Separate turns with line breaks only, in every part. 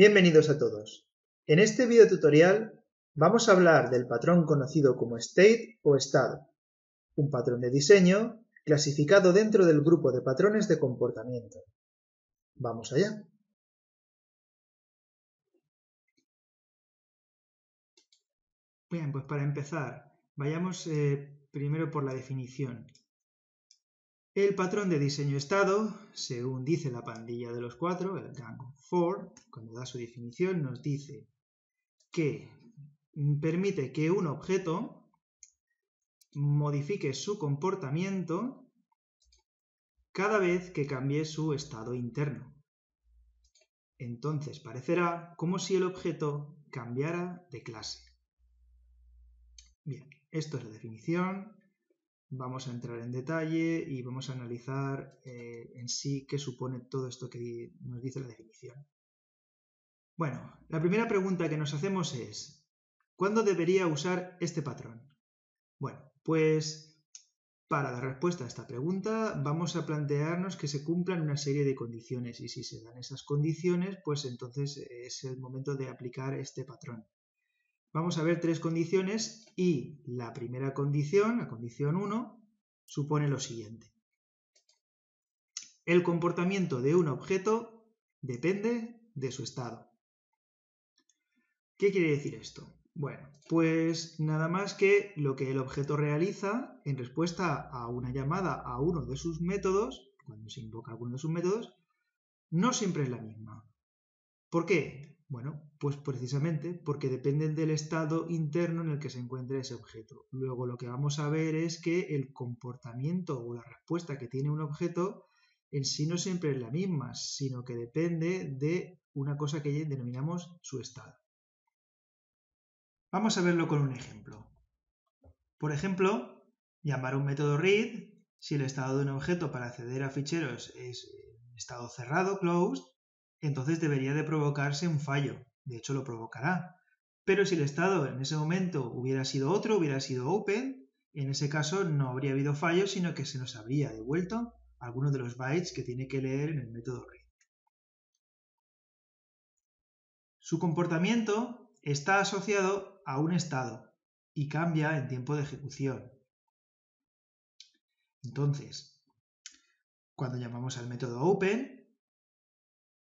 Bienvenidos a todos. En este video tutorial vamos a hablar del patrón conocido como state o estado, un patrón de diseño clasificado dentro del grupo de patrones de comportamiento. ¡Vamos allá! Bien, pues para empezar, vayamos primero por la definición. El patrón de diseño estado, según dice la pandilla de los cuatro, el Gang of Four, cuando da su definición nos dice que permite que un objeto modifique su comportamiento cada vez que cambie su estado interno. Entonces parecerá como si el objeto cambiara de clase. Bien, esto es la definición. Vamos a entrar en detalle y vamos a analizar en sí qué supone todo esto que nos dice la definición. Bueno, la primera pregunta que nos hacemos es, ¿cuándo debería usar este patrón? Bueno, pues para dar respuesta a esta pregunta vamos a plantearnos que se cumplan una serie de condiciones y si se dan esas condiciones, pues entonces es el momento de aplicar este patrón. Vamos a ver tres condiciones y la primera condición, la condición 1, supone lo siguiente. El comportamiento de un objeto depende de su estado. ¿Qué quiere decir esto? Bueno, pues nada más que lo que el objeto realiza en respuesta a una llamada a uno de sus métodos, cuando se invoca alguno de sus métodos, no siempre es la misma. ¿Por qué? Bueno, pues precisamente porque dependen del estado interno en el que se encuentra ese objeto. Luego lo que vamos a ver es que el comportamiento o la respuesta que tiene un objeto en sí no siempre es la misma, sino que depende de una cosa que denominamos su estado. Vamos a verlo con un ejemplo. Por ejemplo, llamar a un método read, si el estado de un objeto para acceder a ficheros es estado cerrado, closed, entonces debería de provocarse un fallo. De hecho, lo provocará. Pero si el estado en ese momento hubiera sido otro, hubiera sido open, en ese caso no habría habido fallo, sino que se nos habría devuelto alguno de los bytes que tiene que leer en el método read. Su comportamiento está asociado a un estado y cambia en tiempo de ejecución. Entonces, cuando llamamos al método open,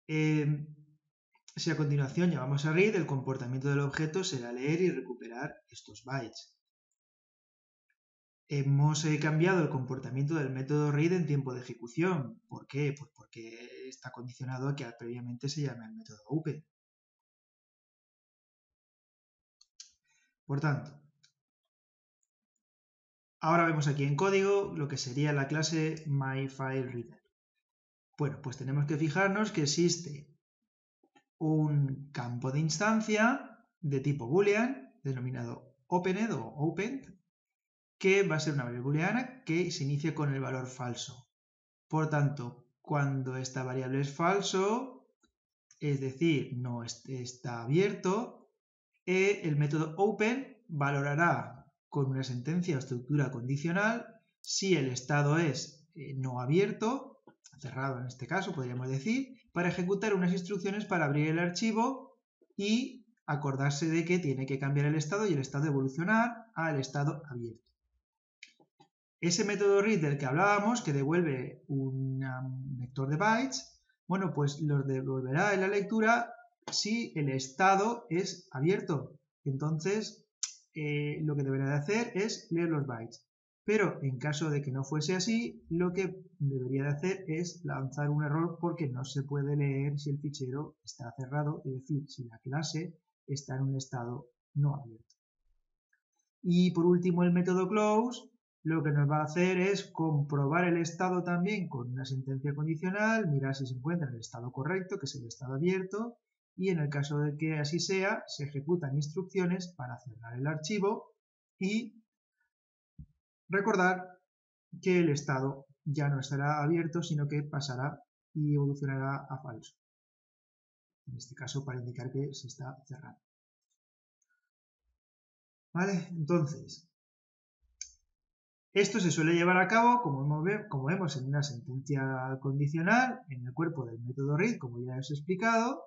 si a continuación llamamos a read, el comportamiento del objeto será leer y recuperar estos bytes. Hemos cambiado el comportamiento del método read en tiempo de ejecución. ¿Por qué? Pues porque está condicionado a que previamente se llame al método open. Por tanto, ahora vemos aquí en código lo que sería la clase MyFileReader. Bueno, pues tenemos que fijarnos que existe un campo de instancia de tipo boolean denominado opened o opened, que va a ser una variable booleana que se inicia con el valor falso. Por tanto, cuando esta variable es falso, es decir, no está abierto, el método open valorará con una sentencia o estructura condicional si el estado es no abierto, cerrado en este caso podríamos decir, para ejecutar unas instrucciones para abrir el archivo y acordarse de que tiene que cambiar el estado y el estado evolucionar al estado abierto. Ese método read del que hablábamos, que devuelve un vector de bytes, bueno, pues los devolverá en la lectura si el estado es abierto. Entonces, lo que deberá de hacer es leer los bytes. Pero en caso de que no fuese así, lo que debería de hacer es lanzar un error porque no se puede leer si el fichero está cerrado, es decir, si la clase está en un estado no abierto. Y por último, el método close lo que nos va a hacer es comprobar el estado también con una sentencia condicional, mirar si se encuentra en el estado correcto, que es el estado abierto, y en el caso de que así sea, se ejecutan instrucciones para cerrar el archivo y recordar que el estado ya no estará abierto, sino que pasará y evolucionará a falso. En este caso para indicar que se está cerrando. ¿Vale? Entonces, esto se suele llevar a cabo, como vemos, en una sentencia condicional en el cuerpo del método read, como ya os he explicado,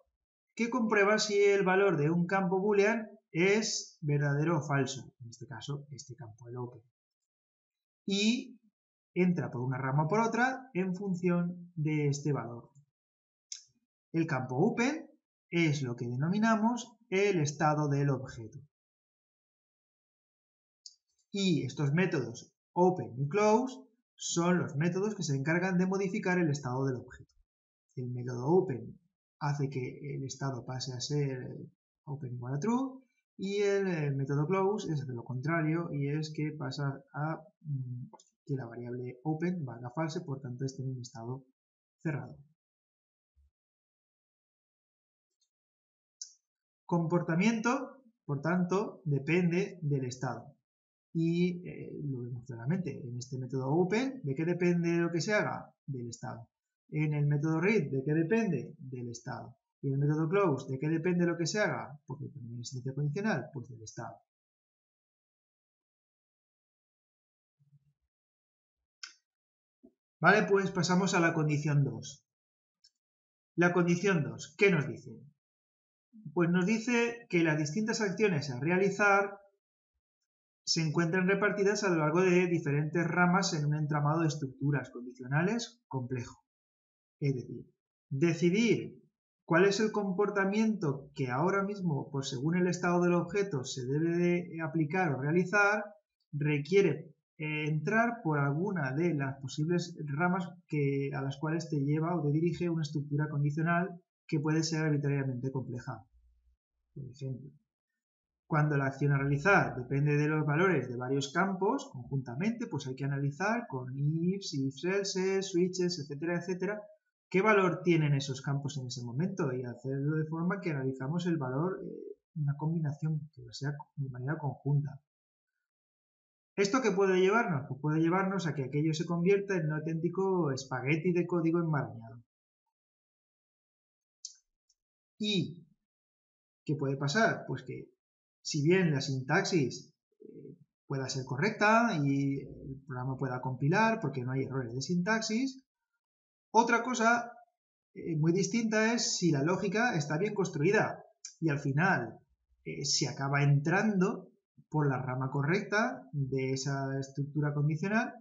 que comprueba si el valor de un campo boolean es verdadero o falso, en este caso, este campo, el open. Y entra por una rama o por otra en función de este valor. El campo open es lo que denominamos el estado del objeto. Y estos métodos open y close son los métodos que se encargan de modificar el estado del objeto. El método open hace que el estado pase a ser open igual a true y el método close es lo contrario y es que pasa a que la variable open valga false, por tanto esté en un estado cerrado. Comportamiento, por tanto, depende del estado. Y lo vemos claramente en este método open. ¿De qué depende lo que se haga? Del estado. En el método read, ¿de qué depende? Del estado. Y en el método close, ¿de qué depende lo que se haga? Porque también es sentencia condicional, pues del estado. Vale, pues pasamos a la condición 2. La condición 2, ¿qué nos dice? Pues nos dice que las distintas acciones a realizar se encuentran repartidas a lo largo de diferentes ramas en un entramado de estructuras condicionales complejo. Es decir, decidir cuál es el comportamiento que ahora mismo, pues según el estado del objeto, se debe de aplicar o realizar, requiere entrar por alguna de las posibles ramas a las cuales te lleva o te dirige una estructura condicional que puede ser arbitrariamente compleja. Por ejemplo, cuando la acción a realizar depende de los valores de varios campos conjuntamente, pues hay que analizar con ifs, if-elses, switches, etcétera, etcétera, qué valor tienen esos campos en ese momento y hacerlo de forma que analizamos el valor, una combinación que sea de manera conjunta. ¿Esto qué puede llevarnos? Pues puede llevarnos a que aquello se convierta en un auténtico espagueti de código enmarañado. ¿Y qué puede pasar? Pues que si bien la sintaxis pueda ser correcta y el programa pueda compilar porque no hay errores de sintaxis, otra cosa muy distinta es si la lógica está bien construida y al final se acaba entrando por la rama correcta de esa estructura condicional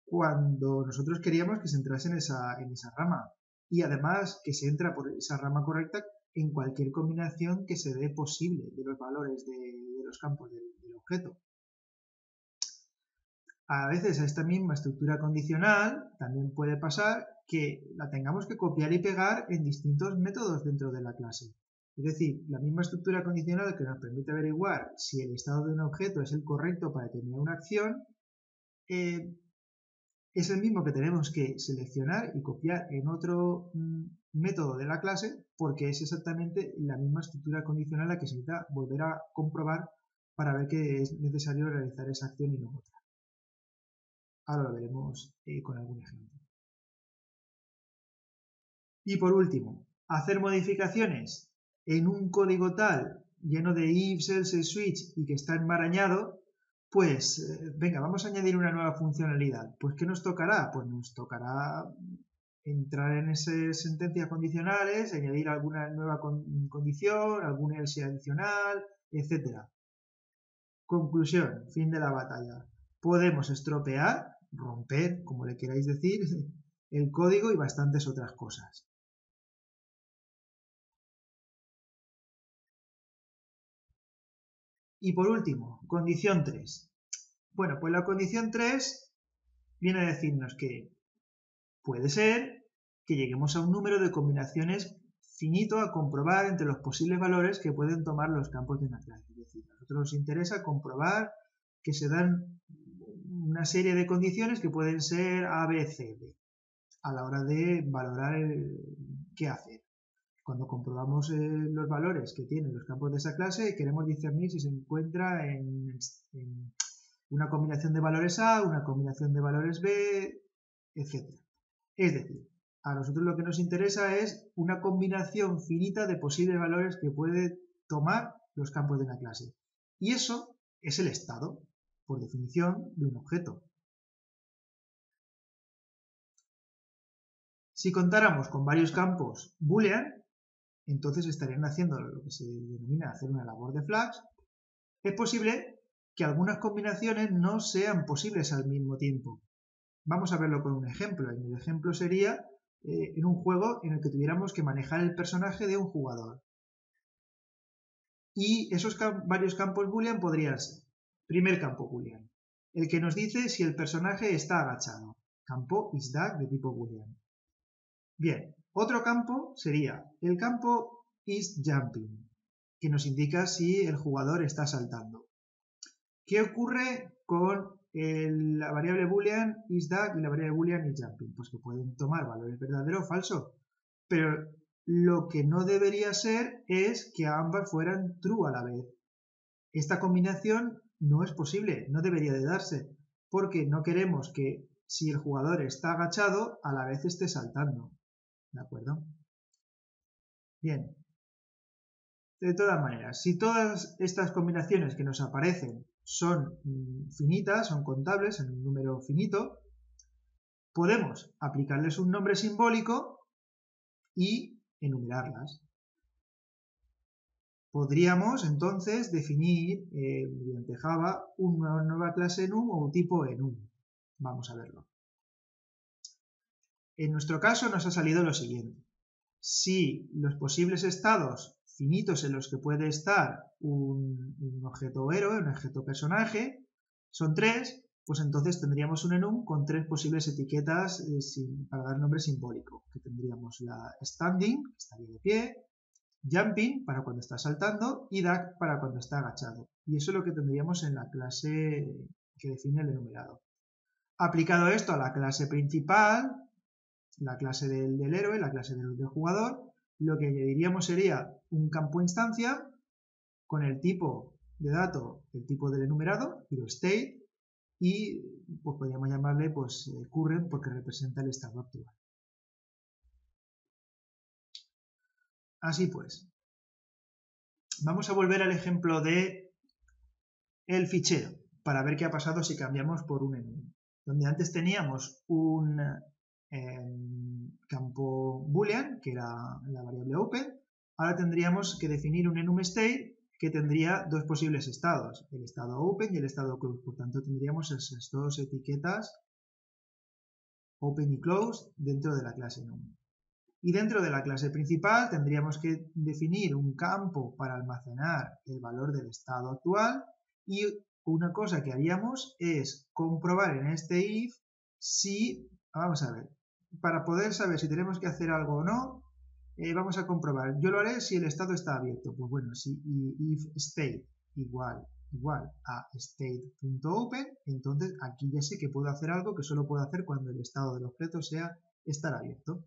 cuando nosotros queríamos que se entrase en esa rama y además que se entra por esa rama correcta en cualquier combinación que se dé posible de los valores de los campos del objeto. A veces a esta misma estructura condicional también puede pasar que la tengamos que copiar y pegar en distintos métodos dentro de la clase. Es decir, la misma estructura condicional que nos permite averiguar si el estado de un objeto es el correcto para determinar una acción, es el mismo que tenemos que seleccionar y copiar en otro método de la clase porque es exactamente la misma estructura condicional la que se necesita volver a comprobar para ver que es necesario realizar esa acción y no otra. Ahora lo veremos con algún ejemplo. Y por último, hacer modificaciones en un código tal lleno de ifs, elses, switch y que está enmarañado, pues venga, vamos a añadir una nueva funcionalidad. Pues ¿qué nos tocará? Pues nos tocará entrar en esas sentencias condicionales, añadir alguna nueva condición, algún else adicional, etc. Conclusión, fin de la batalla. Podemos estropear, romper, como le queráis decir, el código y bastantes otras cosas. Y por último, condición 3. Bueno, pues la condición 3 viene a decirnos que puede ser que lleguemos a un número de combinaciones finito a comprobar entre los posibles valores que pueden tomar los campos de una clase. Es decir, a nosotros nos interesa comprobar que se dan una serie de condiciones que pueden ser A, B, C, D a la hora de valorar qué hacer. Cuando comprobamos los valores que tienen los campos de esa clase, queremos discernir si se encuentra en una combinación de valores A, una combinación de valores B, etc. Es decir, a nosotros lo que nos interesa es una combinación finita de posibles valores que puede tomar los campos de una clase. Y eso es el estado, por definición, de un objeto. Si contáramos con varios campos boolean, entonces estarían haciendo lo que se denomina hacer una labor de flags. Es posible que algunas combinaciones no sean posibles al mismo tiempo. Vamos a verlo con un ejemplo. El ejemplo sería en un juego en el que tuviéramos que manejar el personaje de un jugador. Y esos varios campos boolean podrían ser: primer campo boolean, el que nos dice si el personaje está agachado, campo isDag de tipo boolean. Bien, otro campo sería el campo isJumping, que nos indica si el jugador está saltando. ¿Qué ocurre con la variable boolean isDag y la variable boolean isJumping? Pues que pueden tomar valores verdadero o falso, pero lo que no debería ser es que ambas fueran true a la vez. Esta combinación no es posible, no debería de darse, porque no queremos que si el jugador está agachado, a la vez esté saltando. ¿De acuerdo? Bien. De todas maneras, si todas estas combinaciones que nos aparecen son finitas, son contables en un número finito, podemos aplicarles un nombre simbólico y enumerarlas. Podríamos entonces definir mediante Java una nueva clase enum o un tipo enum. Vamos a verlo. En nuestro caso nos ha salido lo siguiente. Si los posibles estados finitos en los que puede estar un objeto héroe, un objeto personaje, son 3, pues entonces tendríamos un enum con 3 posibles etiquetas para dar nombre simbólico, que tendríamos la standing, que estaría de pie, jumping para cuando está saltando y duck para cuando está agachado. Y eso es lo que tendríamos en la clase que define el enumerado. Aplicado esto a la clase principal, la clase del héroe, la clase del jugador, lo que añadiríamos sería un campo instancia con el tipo de dato, el tipo del enumerado, state, y pues podríamos llamarle pues current porque representa el estado actual. Así pues, vamos a volver al ejemplo de el fichero para ver qué ha pasado si cambiamos por un enum. Donde antes teníamos un campo boolean, que era la variable open, ahora tendríamos que definir un enum state que tendría dos posibles estados, el estado open y el estado close. Por tanto, tendríamos esas dos etiquetas open y close dentro de la clase enum. Y dentro de la clase principal tendríamos que definir un campo para almacenar el valor del estado actual, y una cosa que haríamos es comprobar en este if si, vamos a ver, para poder saber si tenemos que hacer algo o no, vamos a comprobar. Yo lo haré si el estado está abierto. Pues bueno, si if state igual a state.open, entonces aquí ya sé que puedo hacer algo que solo puedo hacer cuando el estado del objeto sea estar abierto.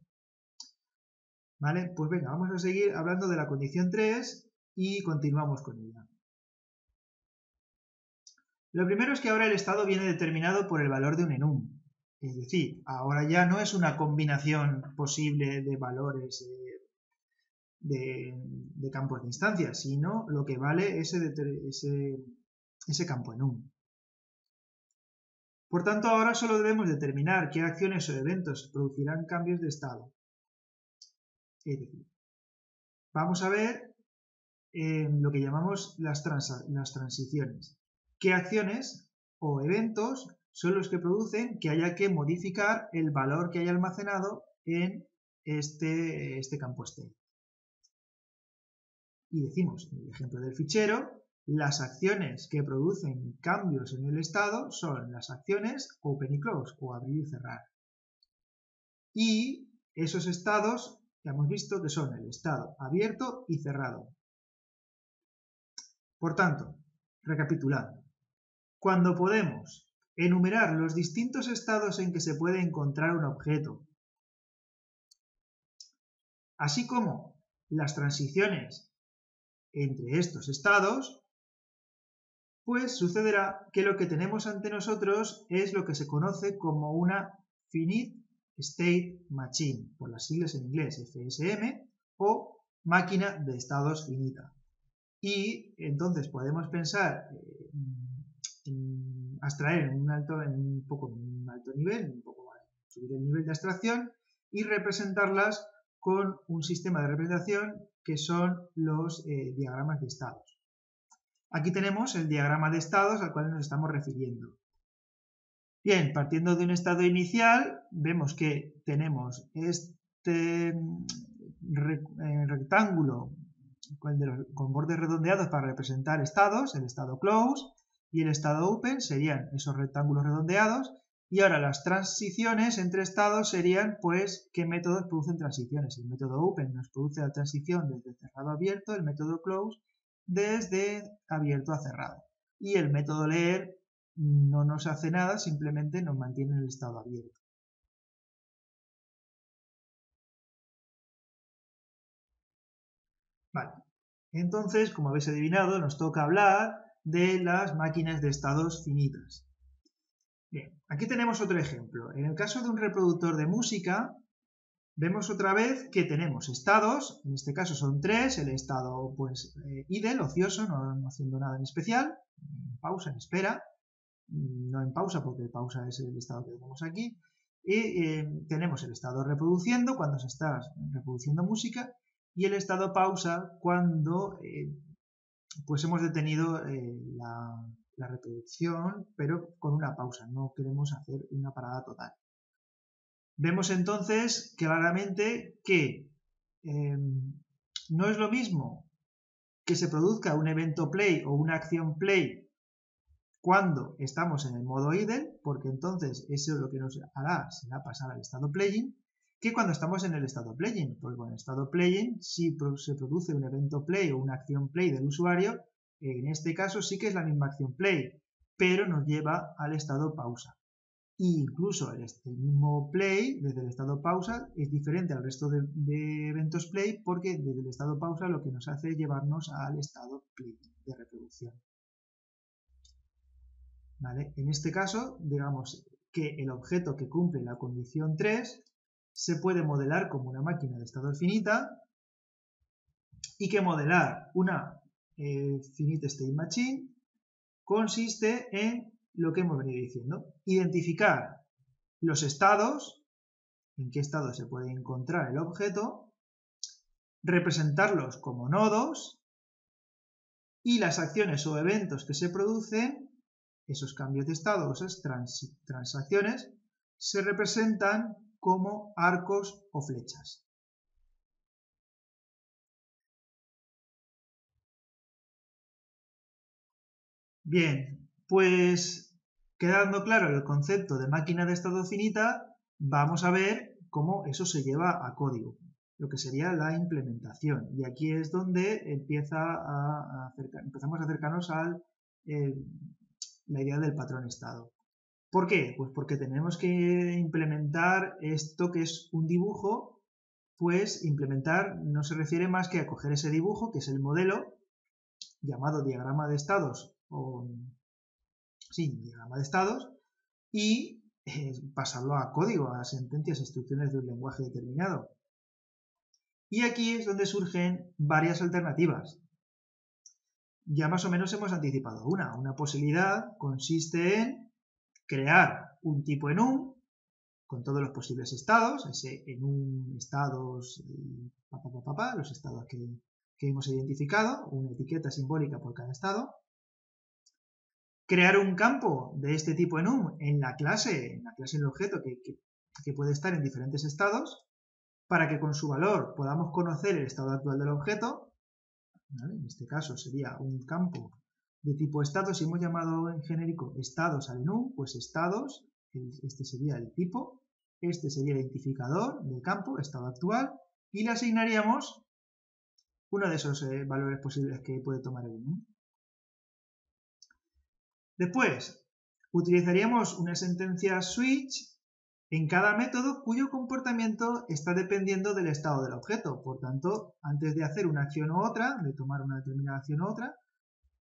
¿Vale? Pues venga, vamos a seguir hablando de la condición 3 y continuamos con ella. Lo primero es que ahora el estado viene determinado por el valor de un enum. Es decir, ahora ya no es una combinación posible de valores de campos de instancia, sino lo que vale ese campo enum. Por tanto, ahora solo debemos determinar qué acciones o eventos producirán cambios de estado. Es decir, vamos a ver lo que llamamos las transiciones. ¿Qué acciones o eventos son los que producen que haya que modificar el valor que haya almacenado en este campo state? Y decimos, en el ejemplo del fichero, las acciones que producen cambios en el estado son las acciones open y close, o abrir y cerrar. Y esos estados ya hemos visto que son el estado abierto y cerrado. Por tanto, recapitulando, cuando podemos enumerar los distintos estados en que se puede encontrar un objeto, así como las transiciones entre estos estados, pues sucederá que lo que tenemos ante nosotros es lo que se conoce como una Finite State Machine, por las siglas en inglés FSM, o máquina de estados finita. Y entonces podemos pensar en abstraer en un alto nivel, un poco subir el nivel de abstracción y representarlas con un sistema de representación que son los diagramas de estados. Aquí tenemos el diagrama de estados al cual nos estamos refiriendo. Bien, partiendo de un estado inicial, vemos que tenemos este rectángulo con bordes redondeados para representar estados, el estado close y el estado open serían esos rectángulos redondeados, y ahora las transiciones entre estados serían, pues, ¿qué métodos producen transiciones? El método open nos produce la transición desde cerrado a abierto, el método close desde abierto a cerrado, y el método leer no nos hace nada, simplemente nos mantiene en el estado abierto. Vale, entonces, como habéis adivinado, nos toca hablar de las máquinas de estados finitas. Bien, aquí tenemos otro ejemplo. En el caso de un reproductor de música, vemos otra vez que tenemos estados, en este caso son tres, el estado pues idle, ocioso, no haciendo nada en especial, en pausa, en espera, no en pausa porque pausa es el estado que tenemos aquí, y tenemos el estado reproduciendo cuando se está reproduciendo música y el estado pausa cuando pues hemos detenido la reproducción pero con una pausa, no queremos hacer una parada total. Vemos entonces claramente que no es lo mismo que se produzca un evento play o una acción play cuando estamos en el modo idle, porque entonces eso lo que nos hará será pasar al estado playing, que cuando estamos en el estado playing, porque con el estado playing si se produce un evento play o una acción play del usuario, en este caso sí que es la misma acción play, pero nos lleva al estado pausa. E incluso el mismo play desde el estado pausa es diferente al resto de eventos play porque desde el estado pausa lo que nos hace es llevarnos al estado play de reproducción. ¿Vale? En este caso, digamos que el objeto que cumple la condición 3 se puede modelar como una máquina de estado finita y que modelar una finite state machine consiste en lo que hemos venido diciendo, identificar los estados, en qué estado se puede encontrar el objeto, representarlos como nodos y las acciones o eventos que se producen, esos cambios de estado, esas transacciones, se representan como arcos o flechas. Bien, pues quedando claro el concepto de máquina de estado finita, vamos a ver cómo eso se lleva a código, lo que sería la implementación. Y aquí es donde empezamos a acercarnos a la idea del patrón estado. ¿Por qué? Pues porque tenemos que implementar esto que es un dibujo, pues implementar no se refiere más que a coger ese dibujo, que es el modelo, llamado diagrama de estados, diagrama de estados, y pasarlo a código, a sentencias, instrucciones de un lenguaje determinado. Y aquí es donde surgen varias alternativas. Ya más o menos hemos anticipado una. Una posibilidad consiste en crear un tipo enum con todos los posibles estados, ese enum estados, los estados que hemos identificado, una etiqueta simbólica por cada estado. Crear un campo de este tipo enum en la clase del objeto que puede estar en diferentes estados, para que con su valor podamos conocer el estado actual del objeto. ¿Vale? En este caso sería un campo de tipo estados, si hemos llamado en genérico estados al enum, pues estados, este sería el tipo, este sería el identificador del campo, estado actual, y le asignaríamos uno de esos valores posibles que puede tomar el enum. Después, utilizaríamos una sentencia switch en cada método cuyo comportamiento está dependiendo del estado del objeto. Por tanto, antes de hacer una acción u otra, de tomar una determinada acción u otra,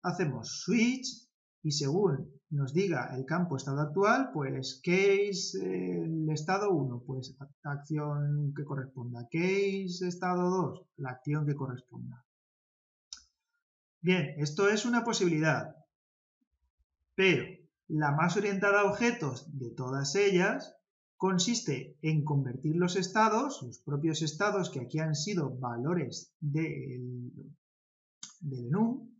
hacemos switch y según nos diga el campo estado actual, pues case el estado 1, pues acción que corresponda. Case estado 2, la acción que corresponda. Bien, esto es una posibilidad, pero la más orientada a objetos de todas ellas consiste en convertir los estados, los propios estados que aquí han sido valores del enum,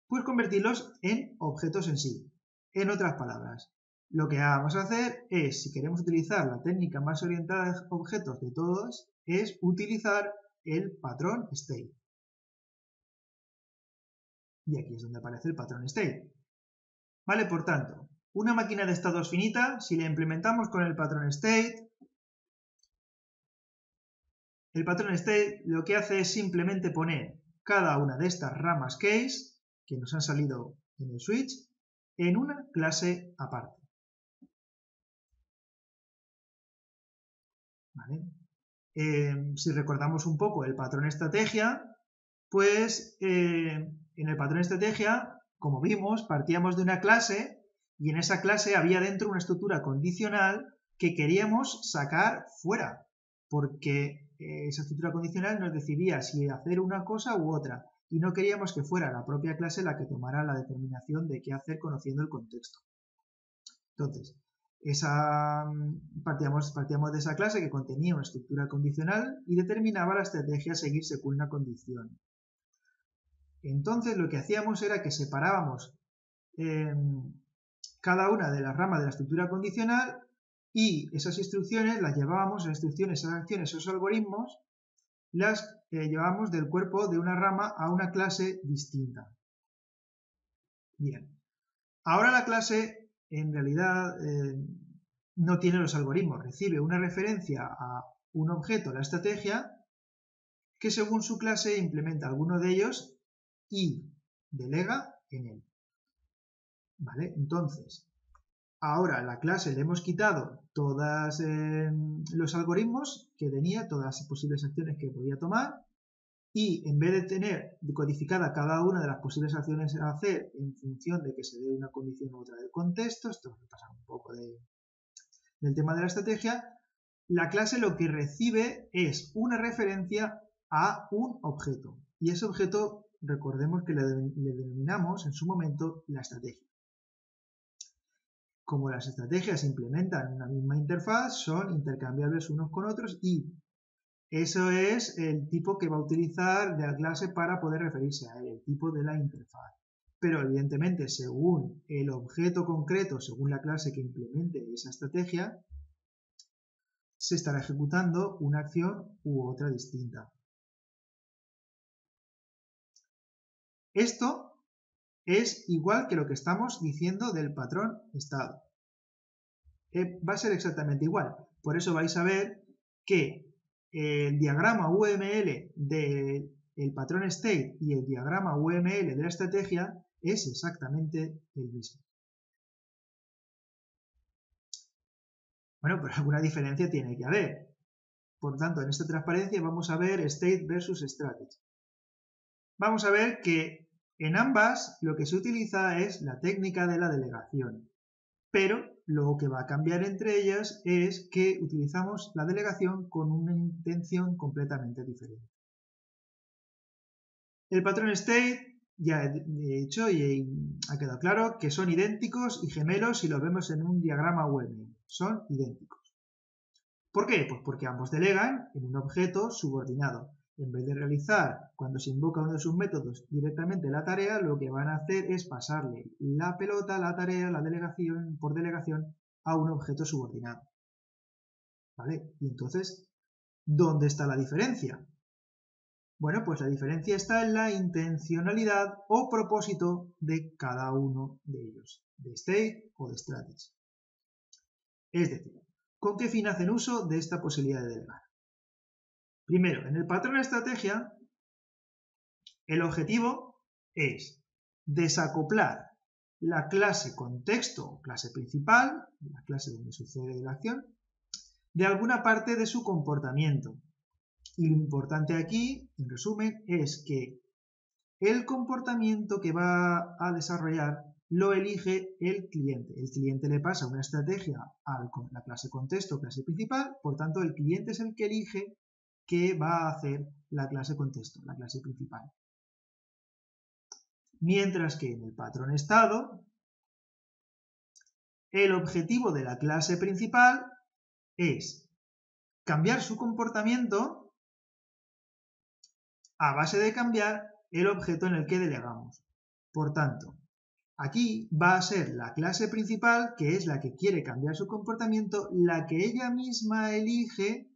pues convertirlos en objetos en sí. En otras palabras, lo que vamos a hacer es, si queremos utilizar la técnica más orientada a objetos de todos, es utilizar el patrón state. Y aquí es donde aparece el patrón state. Vale, por tanto, una máquina de estados finita, si la implementamos con el patrón state lo que hace es simplemente poner cada una de estas ramas case que nos han salido en el switch en una clase aparte. ¿Vale? Si recordamos un poco el patrón estrategia, pues en el patrón estrategia, como vimos, partíamos de una clase y en esa clase había dentro una estructura condicional que queríamos sacar fuera, porque esa estructura condicional nos decidía si hacer una cosa u otra, y no queríamos que fuera la propia clase la que tomara la determinación de qué hacer conociendo el contexto. Entonces, partíamos de esa clase que contenía una estructura condicional y determinaba la estrategia a seguir según una condición. Entonces, lo que hacíamos era que separábamos cada una de las ramas de la estructura condicional y esas instrucciones las llevábamos, esas instrucciones, esas acciones, esos algoritmos, las llevábamos del cuerpo de una rama a una clase distinta. Bien, ahora la clase en realidad no tiene los algoritmos, recibe una referencia a un objeto, la estrategia, que según su clase implementa alguno de ellos y delega en él. ¿Vale? Entonces, ahora a la clase le hemos quitado todos los algoritmos que tenía, todas las posibles acciones que podía tomar, y en vez de tener codificada cada una de las posibles acciones a hacer en función de que se dé una condición u otra del contexto, esto va a pasar un poco del tema de la estrategia, la clase lo que recibe es una referencia a un objeto. Y ese objeto, recordemos que le denominamos en su momento la estrategia. Como las estrategias se implementan en una misma interfaz, son intercambiables unos con otros y eso es el tipo que va a utilizar de la clase para poder referirse a él, el tipo de la interfaz. Pero evidentemente, según el objeto concreto, según la clase que implemente esa estrategia, se estará ejecutando una acción u otra distinta. Esto es igual que lo que estamos diciendo del patrón estado. Va a ser exactamente igual. Por eso vais a ver que el diagrama UML del patrón state y el diagrama UML de la estrategia es exactamente el mismo. Bueno, pero alguna diferencia tiene que haber. Por tanto, en esta transparencia vamos a ver state versus strategy. Vamos a ver que en ambas lo que se utiliza es la técnica de la delegación, pero lo que va a cambiar entre ellas es que utilizamos la delegación con una intención completamente diferente. El patrón state, ya he dicho y ha quedado claro que son idénticos y gemelos si los vemos en un diagrama UML. Son idénticos. ¿Por qué? Pues porque ambos delegan en un objeto subordinado. En vez de realizar, cuando se invoca uno de sus métodos, directamente la tarea, lo que van a hacer es pasarle la pelota, la tarea, la delegación, por delegación, a un objeto subordinado. ¿Vale? Y entonces, ¿dónde está la diferencia? Bueno, pues la diferencia está en la intencionalidad o propósito de cada uno de ellos, de state o de strategy. Es decir, ¿con qué fin hacen uso de esta posibilidad de delegar? Primero, en el patrón de estrategia, el objetivo es desacoplar la clase contexto o clase principal, la clase donde sucede la acción, de alguna parte de su comportamiento. Y lo importante aquí, en resumen, es que el comportamiento que va a desarrollar lo elige el cliente. El cliente le pasa una estrategia a la clase contexto, clase principal, por tanto el cliente es el que elige qué va a hacer la clase contexto, la clase principal. Mientras que en el patrón estado, el objetivo de la clase principal es cambiar su comportamiento a base de cambiar el objeto en el que delegamos. Por tanto, aquí va a ser la clase principal, que es la que quiere cambiar su comportamiento, la que ella misma elige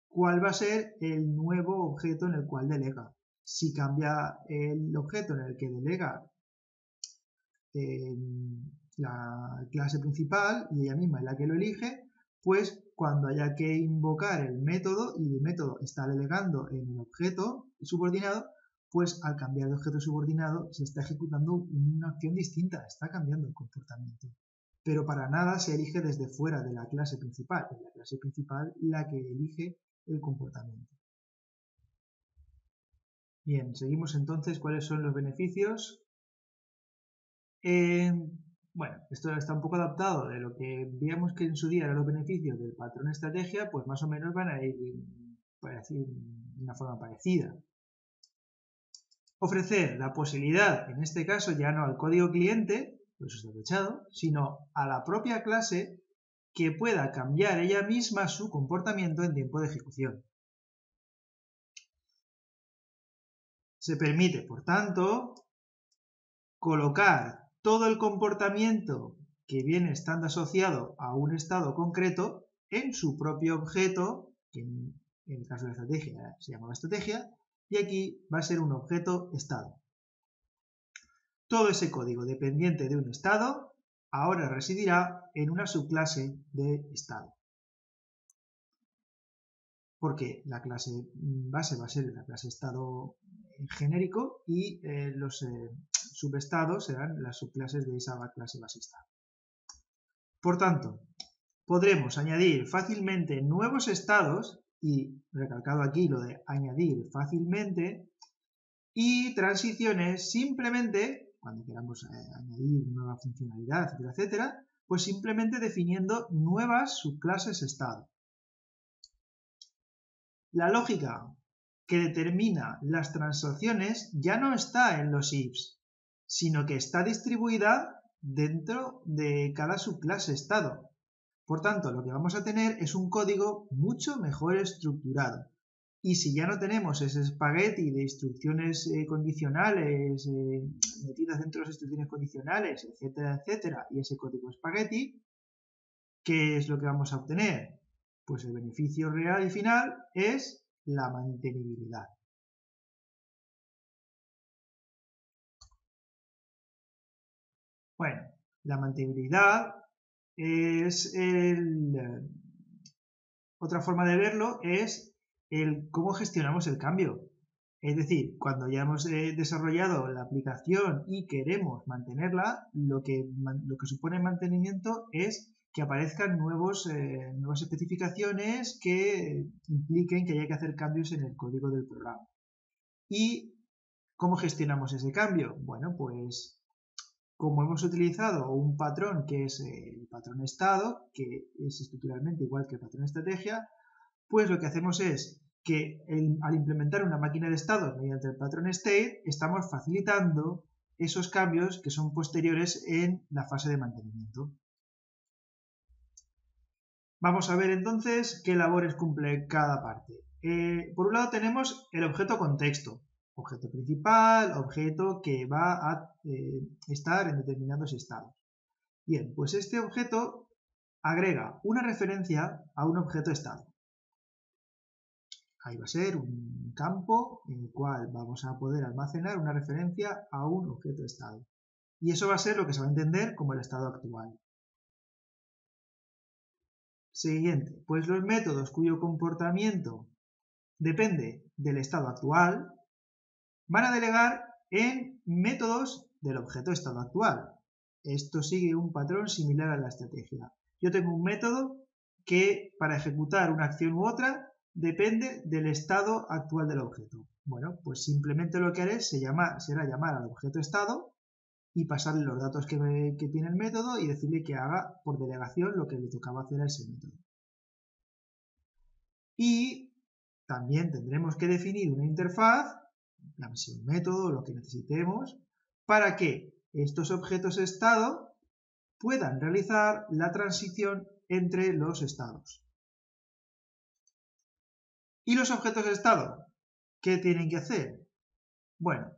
cuál va a ser el nuevo objeto en el cual delega. Si cambia el objeto en el que delega la clase principal y ella misma es la que lo elige, pues cuando haya que invocar el método y el método está delegando en el objeto subordinado, pues al cambiar de objeto subordinado se está ejecutando una acción distinta, está cambiando el comportamiento. Pero para nada se elige desde fuera de la clase principal, es la clase principal la que elige el comportamiento. Bien, seguimos entonces. ¿Cuáles son los beneficios? Bueno, esto está un poco adaptado de lo que veíamos que en su día eran los beneficios del patrón estrategia, pues más o menos van a ir de una forma parecida. Ofrecer la posibilidad, en este caso ya no al código cliente, pues está fechado, sino a la propia clase que pueda cambiar ella misma su comportamiento en tiempo de ejecución. Se permite, por tanto, colocar todo el comportamiento que viene estando asociado a un estado concreto en su propio objeto, que en el caso de la estrategia se llamaba estrategia, y aquí va a ser un objeto estado. Todo ese código dependiente de un estado ahora residirá en una subclase de estado. Porque la clase base va a ser la clase estado genérico y los subestados serán las subclases de esa clase base estado. Por tanto, podremos añadir fácilmente nuevos estados, y recalcado aquí lo de añadir fácilmente, y transiciones simplemente, cuando queramos añadir nueva funcionalidad, etcétera, etcétera, pues simplemente definiendo nuevas subclases estado. La lógica que determina las transacciones ya no está en los ifs, sino que está distribuida dentro de cada subclase estado. Por tanto, lo que vamos a tener es un código mucho mejor estructurado. Y si ya no tenemos ese espagueti de instrucciones condicionales metidas dentro de las instrucciones condicionales, etcétera, etcétera, y ese código espagueti, ¿qué es lo que vamos a obtener? Pues el beneficio real y final es la mantenibilidad. Bueno, la mantenibilidad es otra forma de verlo es cómo gestionamos el cambio. Es decir, cuando ya hemos desarrollado la aplicación y queremos mantenerla, lo que supone mantenimiento es que aparezcan nuevas especificaciones que impliquen que haya que hacer cambios en el código del programa. ¿Y cómo gestionamos ese cambio? Bueno, pues como hemos utilizado un patrón que es el patrón estado, que es estructuralmente igual que el patrón estrategia, pues lo que hacemos es que al implementar una máquina de estados mediante el patrón state, estamos facilitando esos cambios que son posteriores en la fase de mantenimiento. Vamos a ver entonces qué labores cumple cada parte. Por un lado tenemos el objeto contexto, objeto principal, objeto que va a estar en determinados estados. Bien, pues este objeto agrega una referencia a un objeto estado. Ahí va a ser un campo en el cual vamos a poder almacenar una referencia a un objeto estado. Y eso va a ser lo que se va a entender como el estado actual. Siguiente, pues los métodos cuyo comportamiento depende del estado actual van a delegar en métodos del objeto estado actual. Esto sigue un patrón similar a la estrategia. Yo tengo un método que para ejecutar una acción u otra depende del estado actual del objeto. Bueno, pues simplemente lo que haré será llamar al objeto estado y pasarle los datos que tiene el método y decirle que haga por delegación lo que le tocaba hacer a ese método. Y también tendremos que definir una interfaz, llámese un método, lo que necesitemos, para que estos objetos estado puedan realizar la transición entre los estados. ¿Y los objetos de estado? ¿Qué tienen que hacer? Bueno,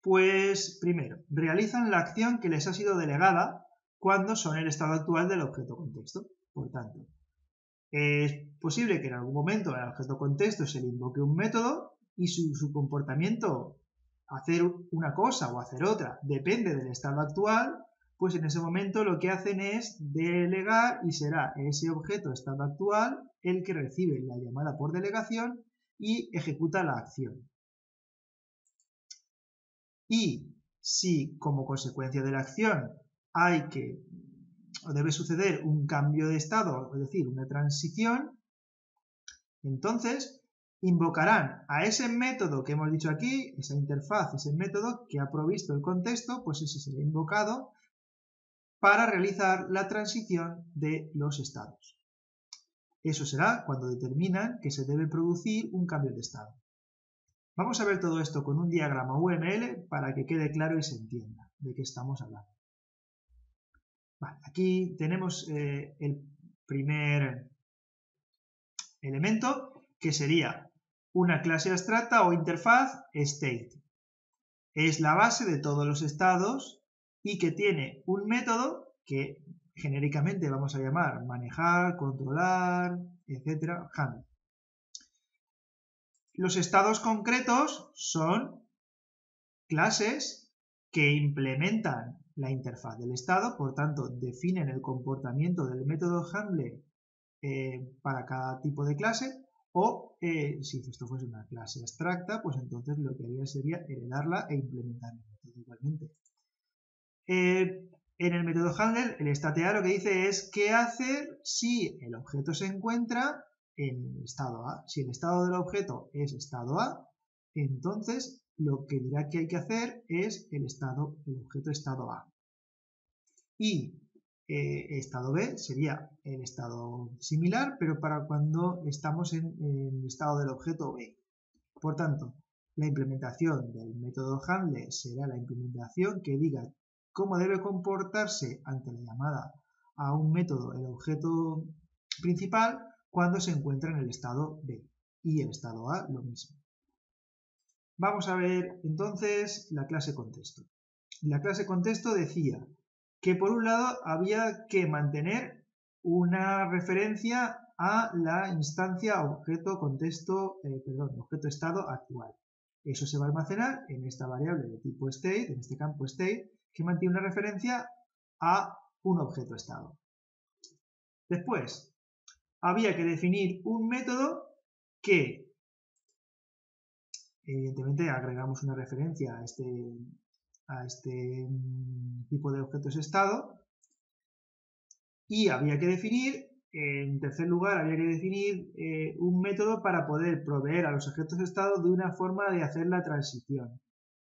pues primero, realizan la acción que les ha sido delegada cuando son el estado actual del objeto contexto. Por tanto, es posible que en algún momento al objeto contexto se le invoque un método y su comportamiento, hacer una cosa o hacer otra, depende del estado actual, pues en ese momento lo que hacen es delegar y será ese objeto estado actual el que recibe la llamada por delegación y ejecuta la acción. Y si como consecuencia de la acción hay que o debe suceder un cambio de estado, es decir, una transición, entonces invocarán a ese método que hemos dicho aquí, esa interfaz, ese método que ha provisto el contexto, pues ese será invocado para realizar la transición de los estados. Eso será cuando determinan que se debe producir un cambio de estado. Vamos a ver todo esto con un diagrama UML para que quede claro y se entienda de qué estamos hablando. Vale, aquí tenemos el primer elemento, que sería una clase abstracta o interfaz state. Es la base de todos los estados y que tiene un método que genéricamente vamos a llamar manejar, controlar, etc. handle. Los estados concretos son clases que implementan la interfaz del estado, por tanto definen el comportamiento del método handle para cada tipo de clase, o si esto fuese una clase abstracta, pues entonces lo que haría sería heredarla e implementarla igualmente. En el método handler, el stateA lo que dice es qué hacer si el objeto se encuentra en el estado A. Si el estado del objeto es estado A, entonces lo que dirá que hay que hacer es el objeto estado A. Y estado B sería el estado similar, pero para cuando estamos en el estado del objeto B. Por tanto, la implementación del método handle será la implementación que diga cómo debe comportarse ante la llamada a un método el objeto principal cuando se encuentra en el estado B. Y el estado A lo mismo. Vamos a ver entonces la clase contexto. La clase contexto decía que por un lado había que mantener una referencia a la instancia objeto estado actual. Eso se va a almacenar en esta variable de tipo state, en este campo state, que mantiene una referencia a un objeto estado. Después, había que definir un método que, evidentemente, agregamos una referencia a este tipo de objetos estado, y había que definir, en tercer lugar, había que definir un método para poder proveer a los objetos estado de una forma de hacer la transición.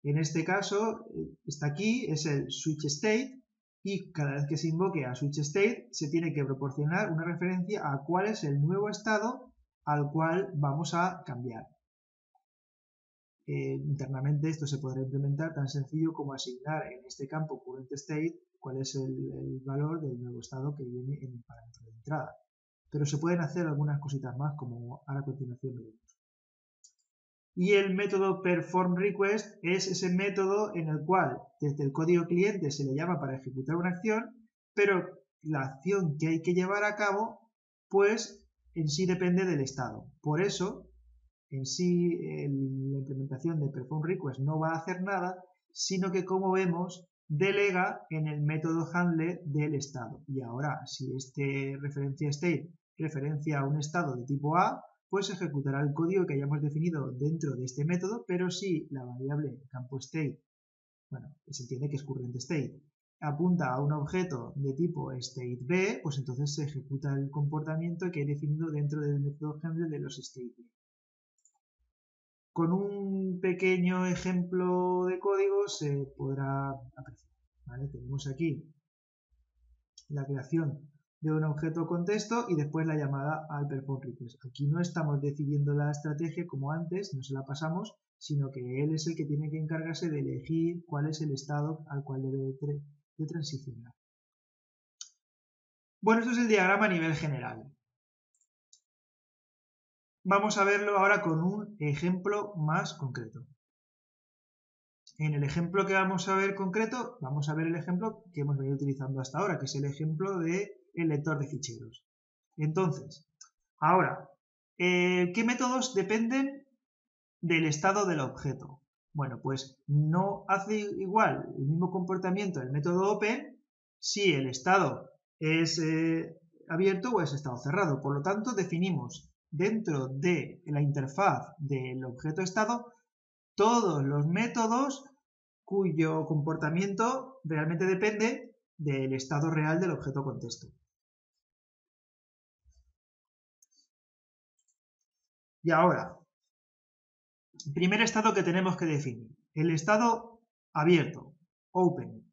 En este caso, está aquí, es el switch state, y cada vez que se invoque a switch state se tiene que proporcionar una referencia a cuál es el nuevo estado al cual vamos a cambiar. Internamente esto se podrá implementar tan sencillo como asignar en este campo current state cuál es el valor del nuevo estado que viene en el parámetro de entrada. Pero se pueden hacer algunas cositas más como a la continuación veremos. Y el método performRequest es ese método en el cual desde el código cliente se le llama para ejecutar una acción, pero la acción que hay que llevar a cabo pues en sí depende del estado. Por eso en sí la implementación de performRequest no va a hacer nada, sino que como vemos delega en el método handle del estado. Y ahora si este referencia state referencia a un estado de tipo A, pues ejecutará el código que hayamos definido dentro de este método, pero si la variable campo state, bueno, se entiende que es current state, apunta a un objeto de tipo state B, pues entonces se ejecuta el comportamiento que he definido dentro del método handle de los state B. Con un pequeño ejemplo de código se podrá apreciar. ¿Vale? Tenemos aquí la creación de un objeto contexto y después la llamada al performRequest. Aquí no estamos decidiendo la estrategia como antes, no se la pasamos, sino que él es el que tiene que encargarse de elegir cuál es el estado al cual debe de transicionar. Bueno, esto es el diagrama a nivel general. Vamos a verlo ahora con un ejemplo más concreto. En el ejemplo que vamos a ver concreto, vamos a ver el ejemplo que hemos venido utilizando hasta ahora, que es el ejemplo del lector de ficheros. Entonces, ahora, ¿qué métodos dependen del estado del objeto? Bueno, pues no hace igual el mismo comportamiento el método open si el estado es abierto o es estado cerrado. Por lo tanto, definimos dentro de la interfaz del objeto estado todos los métodos cuyo comportamiento realmente depende del estado real del objeto contexto. Y ahora, primer estado que tenemos que definir, el estado abierto, open.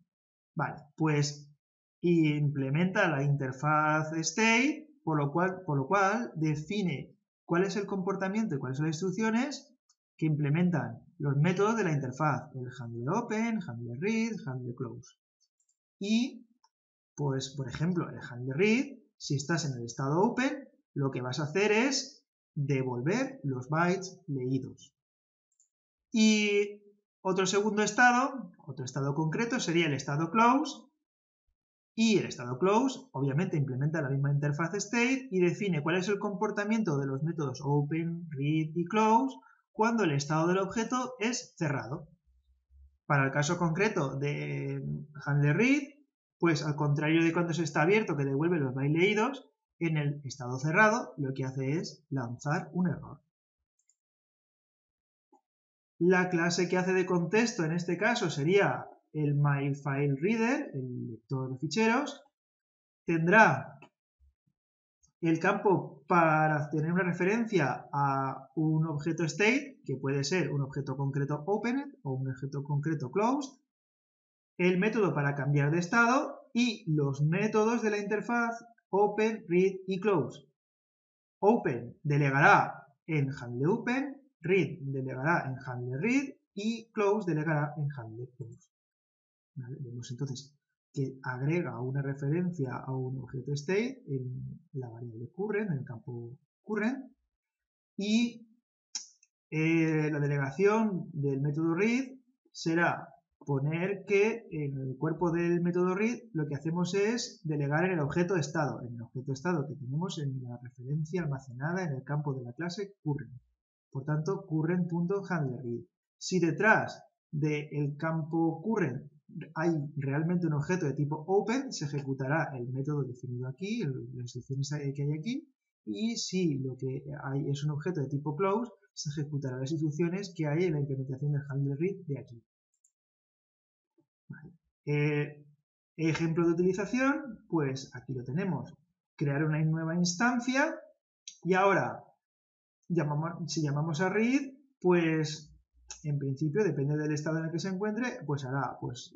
Vale, pues implementa la interfaz state, por lo cual define cuál es el comportamiento y cuáles son las instrucciones que implementan los métodos de la interfaz, el handler open, handler read, handler close. Y, pues, por ejemplo, el handler read, si estás en el estado open, lo que vas a hacer es devolver los bytes leídos. Y otro estado concreto sería el estado close, y el estado close obviamente implementa la misma interfaz state y define cuál es el comportamiento de los métodos open, read y close cuando el estado del objeto es cerrado. Para el caso concreto de handler read, pues al contrario de cuando se está abierto que devuelve los bytes leídos, en el estado cerrado lo que hace es lanzar un error. La clase que hace de contexto en este caso sería el myFileReader, el lector de ficheros. Tendrá el campo para tener una referencia a un objeto state, que puede ser un objeto concreto opened o un objeto concreto closed, el método para cambiar de estado y los métodos de la interfaz open, read y close. Open delegará en handleOpen, read delegará en handleRead y close delegará en handleClose. ¿Vale? Vemos entonces que agrega una referencia a un objeto state en la variable current, en el campo current, y la delegación del método read será poner que en el cuerpo del método read lo que hacemos es delegar en el objeto estado que tenemos en la referencia almacenada en el campo de la clase current. Por tanto, current.handlerRead. Si detrás del campo current hay realmente un objeto de tipo open, se ejecutará el método definido aquí, las instrucciones que hay aquí, y si lo que hay es un objeto de tipo close, se ejecutarán las instrucciones que hay en la implementación del handler-read de aquí. Vale. Ejemplo de utilización, pues aquí lo tenemos. Crear una nueva instancia y ahora si llamamos a read, pues en principio, depende del estado en el que se encuentre, pues hará, pues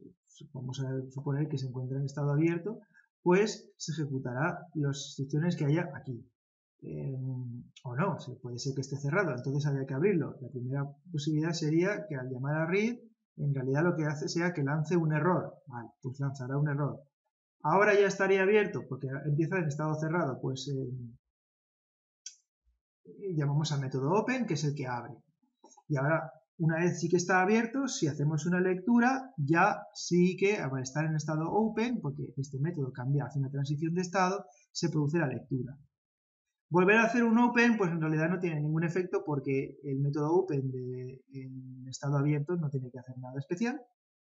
vamos a suponer que se encuentra en estado abierto, pues se ejecutará las instrucciones que haya aquí. O no, puede ser que esté cerrado, entonces habría que abrirlo. La primera posibilidad sería que al llamar a read, en realidad lo que hace sea que lance un error. Vale, pues lanzará un error. Ahora ya estaría abierto porque empieza en estado cerrado, pues llamamos al método open, que es el que abre. Y ahora, una vez sí que está abierto, si hacemos una lectura, ya sí que al estar en estado open, porque este método cambia, hace una transición de estado, se produce la lectura. Volver a hacer un open, pues en realidad no tiene ningún efecto porque el método open en estado abierto no tiene que hacer nada especial.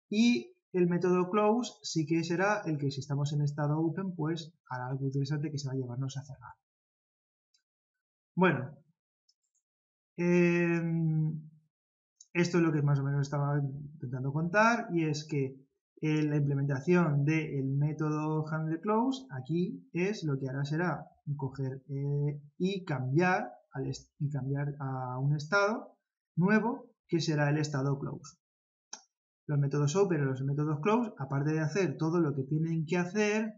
Y el método close sí que será el que si estamos en estado open, pues hará algo interesante que se va a llevarnos a cerrar. Bueno, esto es lo que más o menos estaba intentando contar y es que la implementación del método handleClose aquí es lo que hará será coger y cambiar a un estado nuevo que será el estado close. Los métodos open y los métodos close, aparte de hacer todo lo que tienen que hacer,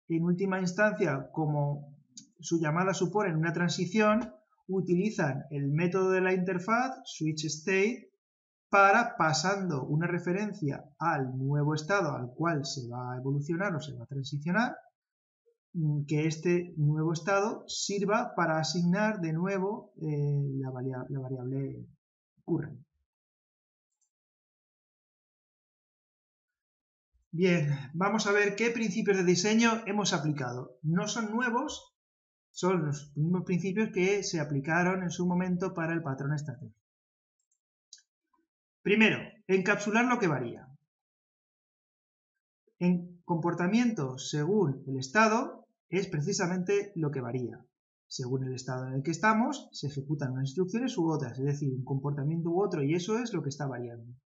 en última instancia, como su llamada supone una transición, utilizan el método de la interfaz switchState para, pasando una referencia al nuevo estado al cual se va a evolucionar o se va a transicionar, que este nuevo estado sirva para asignar de nuevo la variable current. Bien, vamos a ver qué principios de diseño hemos aplicado. No son nuevos, son los mismos principios que se aplicaron en su momento para el patrón estratégico. Primero, encapsular lo que varía. En comportamiento según el estado es precisamente lo que varía. Según el estado en el que estamos, se ejecutan unas instrucciones u otras, es decir, un comportamiento u otro, y eso es lo que está variando.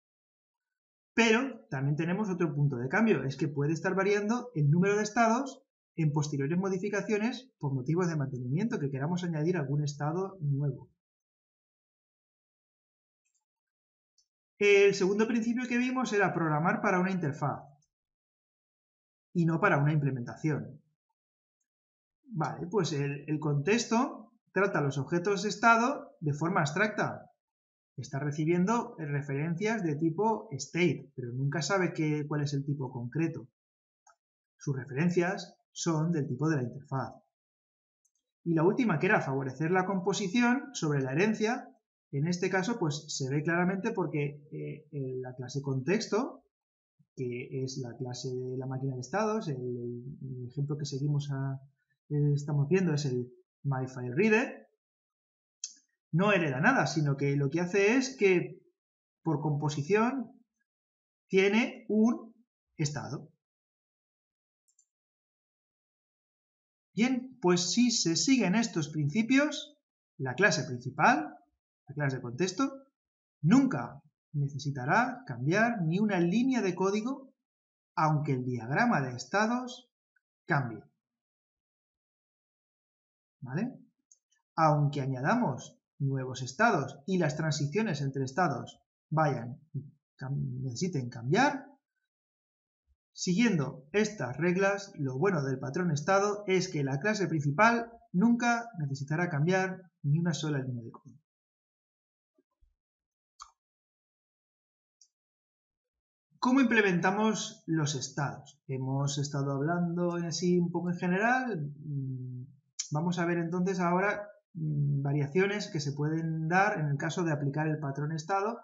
Pero también tenemos otro punto de cambio, es que puede estar variando el número de estados en posteriores modificaciones por motivos de mantenimiento, que queramos añadir algún estado nuevo. El segundo principio que vimos era programar para una interfaz y no para una implementación. Vale, pues el contexto trata los objetos de estado de forma abstracta. Está recibiendo referencias de tipo state, pero nunca sabe cuál es el tipo concreto. Sus referencias son del tipo de la interfaz. Y la última, que era favorecer la composición sobre la herencia, en este caso pues se ve claramente porque la clase contexto, que es la clase de la máquina de estados, el ejemplo que estamos viendo es el myFileReader, no hereda nada, sino que lo que hace es que por composición tiene un estado. Bien, pues si se siguen estos principios, la clase principal, la clase de contexto, nunca necesitará cambiar ni una línea de código, aunque el diagrama de estados cambie. ¿Vale? Aunque añadamos nuevos estados y las transiciones entre estados necesiten cambiar, siguiendo estas reglas, lo bueno del patrón estado es que la clase principal nunca necesitará cambiar ni una sola línea de código. ¿Cómo implementamos los estados? Hemos estado hablando así un poco en general. Vamos a ver entonces ahora variaciones que se pueden dar en el caso de aplicar el patrón estado,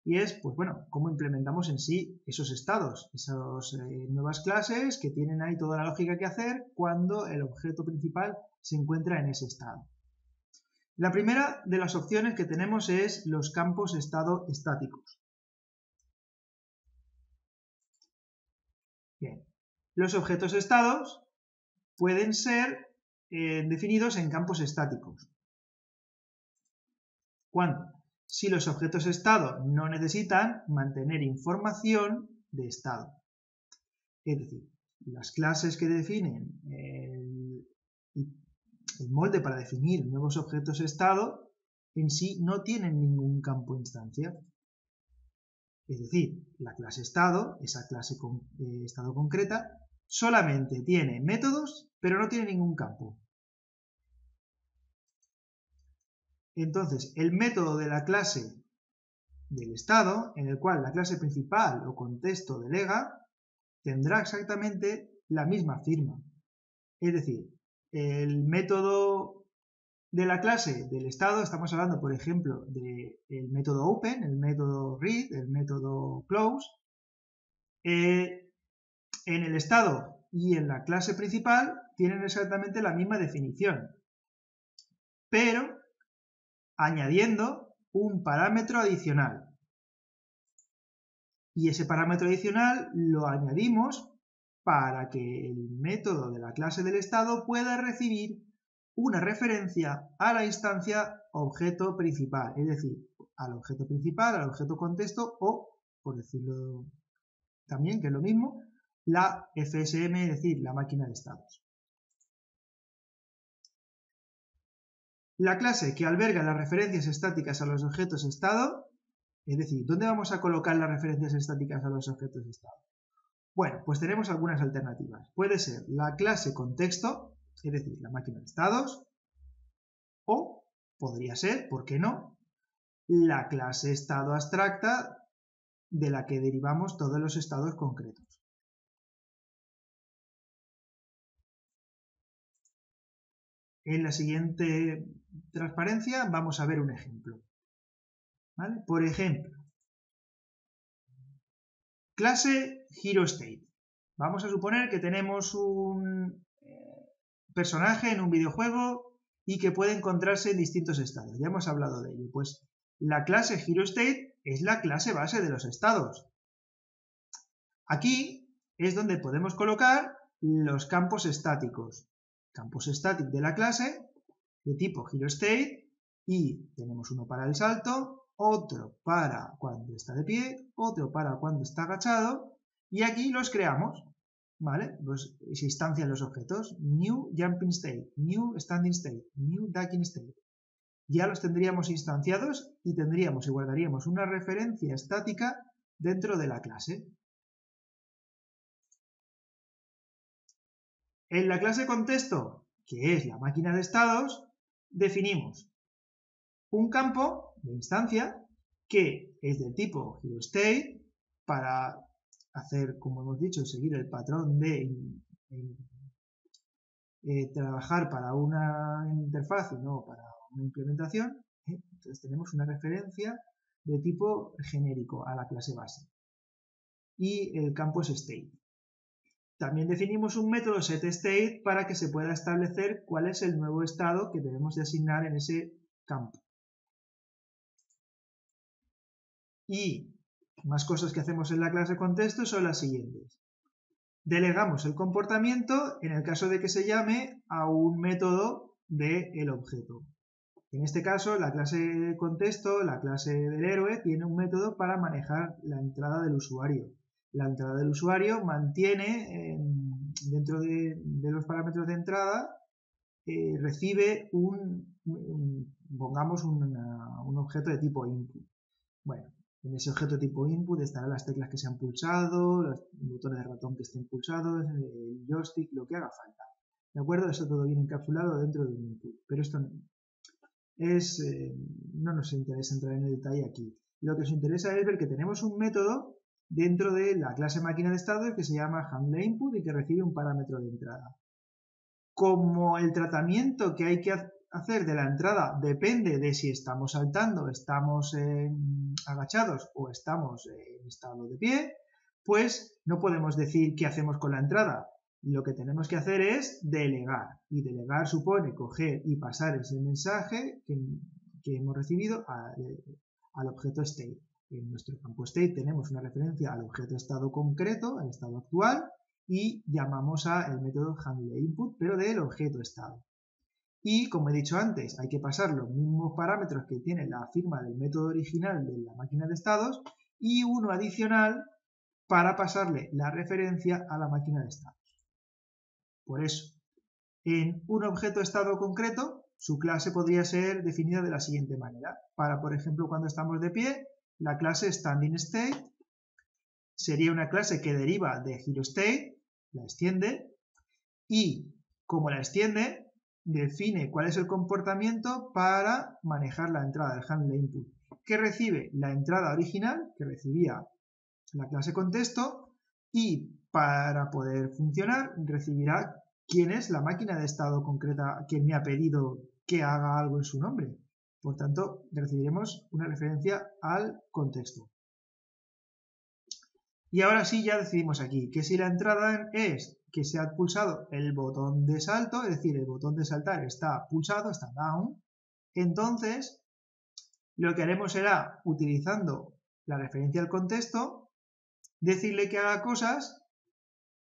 y es, pues bueno, cómo implementamos en sí esos estados, esas nuevas clases que tienen ahí toda la lógica que hacer cuando el objeto principal se encuentra en ese estado. La primera de las opciones que tenemos es los campos estado estáticos. Bien, los objetos estados pueden ser definidos en campos estáticos. ¿Cuándo? Si los objetos estado no necesitan mantener información de estado. Es decir, las clases que definen el molde para definir nuevos objetos estado en sí no tienen ningún campo instancia. Es decir, la clase estado, esa clase estado concreta, solamente tiene métodos, pero no tiene ningún campo. Entonces, el método de la clase del estado, en el cual la clase principal o contexto delega, tendrá exactamente la misma firma. Es decir, el método de la clase del estado, estamos hablando, por ejemplo, del método open, el método read, el método close. En el estado y en la clase principal tienen exactamente la misma definición, pero añadiendo un parámetro adicional. Y ese parámetro adicional lo añadimos para que el método de la clase del estado pueda recibir una referencia a la instancia objeto principal, es decir, al objeto principal, al objeto contexto o, por decirlo también, que es lo mismo, la FSM, es decir, la máquina de estados. La clase que alberga las referencias estáticas a los objetos estado, es decir, ¿dónde vamos a colocar las referencias estáticas a los objetos estado? Bueno, pues tenemos algunas alternativas. Puede ser la clase contexto, es decir, la máquina de estados, o podría ser, ¿por qué no?, la clase estado abstracta de la que derivamos todos los estados concretos. En la siguiente transparencia vamos a ver un ejemplo. ¿Vale? Por ejemplo, clase HeroState. Vamos a suponer que tenemos un personaje en un videojuego y que puede encontrarse en distintos estados. Ya hemos hablado de ello. Pues la clase HeroState es la clase base de los estados. Aquí es donde podemos colocar los campos estáticos. Campos estáticos de la clase de tipo HeroState y tenemos uno para el salto, otro para cuando está de pie, otro para cuando está agachado y aquí los creamos, ¿vale? Pues se instancian los objetos, new jumping state, new standing state, new ducking state. Ya los tendríamos instanciados y tendríamos y guardaríamos una referencia estática dentro de la clase. En la clase contexto, que es la máquina de estados, definimos un campo de instancia que es del tipo HeroState para hacer, como hemos dicho, seguir el patrón de trabajar para una interfaz y no para una implementación. Entonces tenemos una referencia de tipo genérico a la clase base. Y el campo es state. También definimos un método setState para que se pueda establecer cuál es el nuevo estado que debemos de asignar en ese campo. Y más cosas que hacemos en la clase contexto son las siguientes. Delegamos el comportamiento en el caso de que se llame a un método del objeto. En este caso, la clase contexto, la clase del héroe, tiene un método para manejar la entrada del usuario. La entrada del usuario mantiene, dentro de los parámetros de entrada, recibe pongamos un objeto de tipo input. Bueno, en ese objeto tipo input estarán las teclas que se han pulsado, los botones de ratón que estén pulsados, el joystick, lo que haga falta. ¿De acuerdo? Eso todo viene encapsulado dentro de un input. Pero esto no nos interesa entrar en el detalle aquí. Lo que nos interesa es ver que tenemos un método dentro de la clase máquina de estado que se llama handleInput y que recibe un parámetro de entrada. Como el tratamiento que hay que hacer de la entrada depende de si estamos saltando, estamos agachados o estamos en estado de pie, pues no podemos decir qué hacemos con la entrada. Lo que tenemos que hacer es delegar. Y delegar supone coger y pasar ese mensaje que hemos recibido al objeto state. En nuestro campo state tenemos una referencia al objeto estado concreto, al estado actual, y llamamos al método handleInput, pero del objeto estado. Y como he dicho antes, hay que pasar los mismos parámetros que tiene la firma del método original de la máquina de estados y uno adicional para pasarle la referencia a la máquina de estados. Por eso, en un objeto estado concreto, su clase podría ser definida de la siguiente manera. Para, por ejemplo, cuando estamos de pie, la clase standingState sería una clase que deriva de HeroState, la extiende, y como la extiende, define cuál es el comportamiento para manejar la entrada del handleInput, que recibe la entrada original, que recibía la clase contexto, y para poder funcionar recibirá quién es la máquina de estado concreta que me ha pedido que haga algo en su nombre. Por tanto, recibiremos una referencia al contexto. Y ahora sí ya decidimos aquí que si la entrada es que se ha pulsado el botón de salto, es decir, el botón de saltar está pulsado, está down, entonces lo que haremos será, utilizando la referencia al contexto, decirle que haga cosas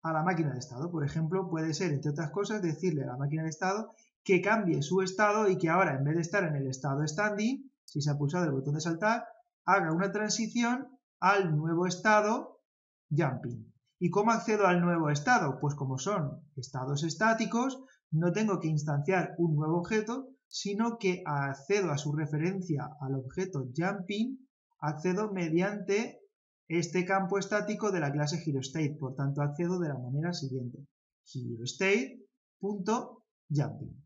a la máquina de estado. Por ejemplo, puede ser, entre otras cosas, decirle a la máquina de estado que cambie su estado y que ahora, en vez de estar en el estado standing, si se ha pulsado el botón de saltar, haga una transición al nuevo estado jumping. ¿Y cómo accedo al nuevo estado? Pues como son estados estáticos, no tengo que instanciar un nuevo objeto, sino que accedo a su referencia al objeto jumping, accedo mediante este campo estático de la clase HeroState. Por tanto, accedo de la manera siguiente. HeroState.jumping.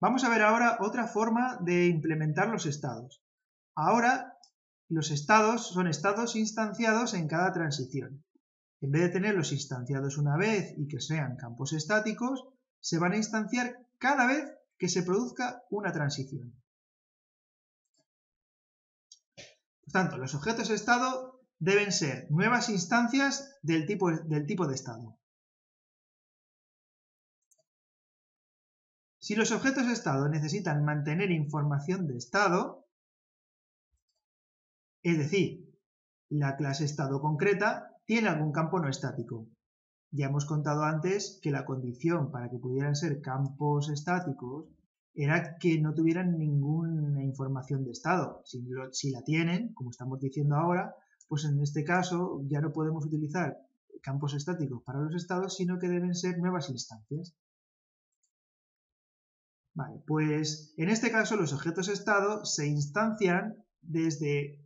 Vamos a ver ahora otra forma de implementar los estados. Ahora los estados son estados instanciados en cada transición. En vez de tenerlos instanciados una vez y que sean campos estáticos, se van a instanciar cada vez que se produzca una transición. Por tanto, los objetos estado deben ser nuevas instancias del tipo de estado. Si los objetos estado necesitan mantener información de estado, es decir, la clase estado concreta tiene algún campo no estático. Ya hemos contado antes que la condición para que pudieran ser campos estáticos era que no tuvieran ninguna información de estado. Si la tienen, como estamos diciendo ahora, pues en este caso ya no podemos utilizar campos estáticos para los estados, sino que deben ser nuevas instancias. Vale, pues en este caso los objetos estado se instancian desde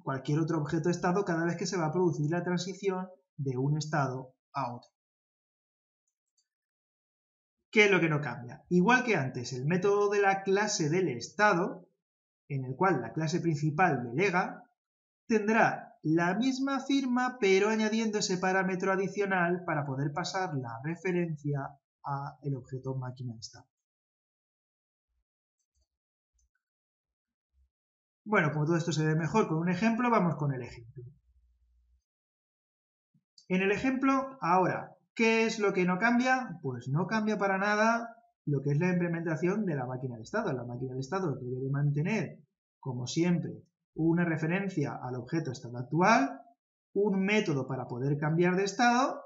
cualquier otro objeto estado cada vez que se va a producir la transición de un estado a otro. ¿Qué es lo que no cambia? Igual que antes, el método de la clase del estado, en el cual la clase principal delega, tendrá la misma firma pero añadiendo ese parámetro adicional para poder pasar la referencia al objeto máquina de estado. Bueno, como todo esto se ve mejor con un ejemplo, vamos con el ejemplo. En el ejemplo, ahora, ¿qué es lo que no cambia? Pues no cambia para nada lo que es la implementación de la máquina de estado. La máquina de estado debe de mantener, como siempre, una referencia al objeto estado actual, un método para poder cambiar de estado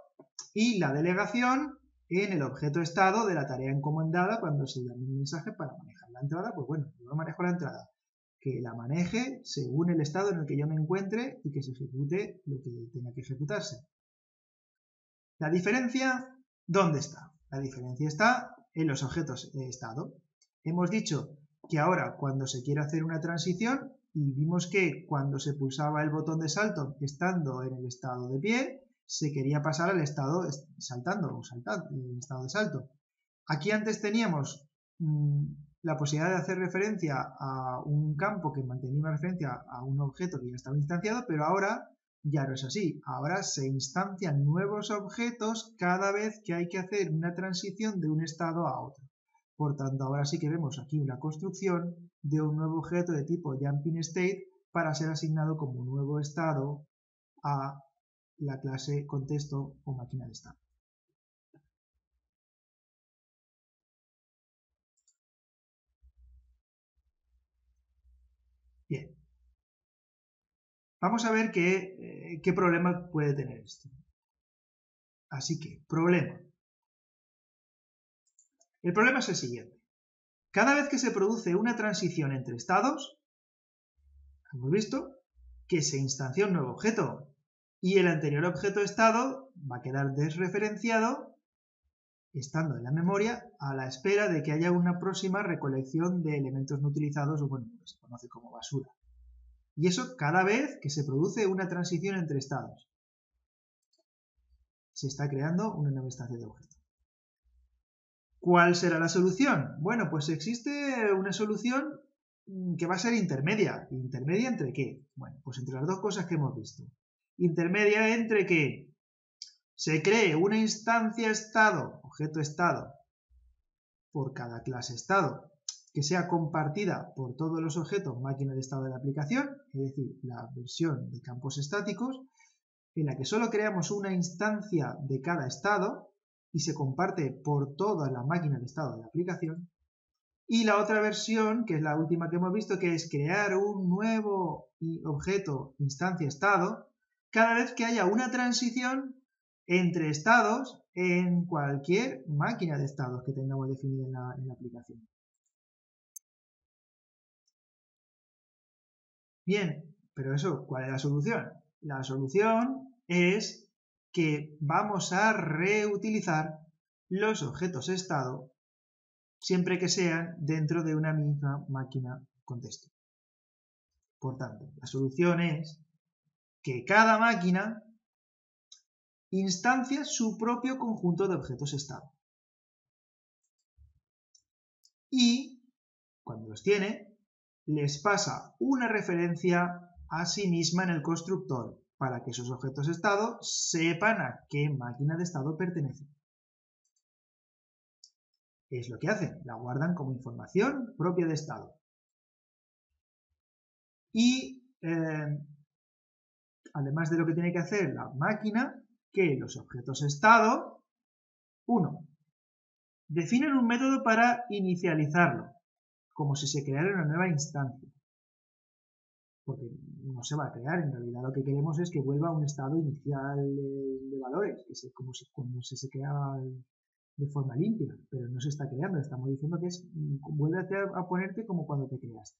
y la delegación en el objeto estado de la tarea encomendada cuando se llame un mensaje para manejar la entrada. Pues bueno, yo manejo la entrada, que la maneje según el estado en el que yo me encuentre y que se ejecute lo que tenga que ejecutarse. La diferencia, ¿dónde está? La diferencia está en los objetos de estado. Hemos dicho que ahora cuando se quiere hacer una transición, y vimos que cuando se pulsaba el botón de salto estando en el estado de pie, se quería pasar al estado saltando, en el estado de salto. Aquí antes teníamos la posibilidad de hacer referencia a un campo que mantenía una referencia a un objeto que ya estaba instanciado, pero ahora ya no es así. Ahora se instancian nuevos objetos cada vez que hay que hacer una transición de un estado a otro. Por tanto, ahora sí que vemos aquí una construcción de un nuevo objeto de tipo JumpingState para ser asignado como nuevo estado a la clase contexto o máquina de estado. Bien. Vamos a ver qué problema puede tener esto. Así que, problema. El problema es el siguiente. Cada vez que se produce una transición entre estados, hemos visto que se instancia un nuevo objeto y el anterior objeto estado va a quedar desreferenciado estando en la memoria a la espera de que haya una próxima recolección de elementos no utilizados o bueno, se conoce como basura. Y eso cada vez que se produce una transición entre estados. Se está creando una nueva instancia de objeto. ¿Cuál será la solución? Bueno, pues existe una solución que va a ser intermedia. ¿Intermedia entre qué? Bueno, pues entre las dos cosas que hemos visto. Intermedia entre que se cree una instancia estado, objeto estado, por cada clase estado, que sea compartida por todos los objetos máquina de estado de la aplicación, es decir, la versión de campos estáticos, en la que solo creamos una instancia de cada estado y se comparte por toda la máquina de estado de la aplicación. Y la otra versión, que es la última que hemos visto, que es crear un nuevo objeto instancia estado cada vez que haya una transición entre estados en cualquier máquina de estados que tengamos definida en la aplicación. Bien, pero eso, ¿cuál es la solución? La solución es que vamos a reutilizar los objetos estado siempre que sean dentro de una misma máquina contexto. Por tanto, la solución es que cada máquina instancia su propio conjunto de objetos estado. Y, cuando los tiene, les pasa una referencia a sí misma en el constructor para que sus objetos estado sepan a qué máquina de estado pertenecen. Es lo que hacen, la guardan como información propia de estado. Y además de lo que tiene que hacer la máquina, que los objetos estado, 1. Definen un método para inicializarlo, como si se creara una nueva instancia. Porque no se va a crear, en realidad lo que queremos es que vuelva a un estado inicial de valores, que es como si cuando se creaba de forma limpia, pero no se está creando, estamos diciendo que es vuelve a ponerte como cuando te creaste.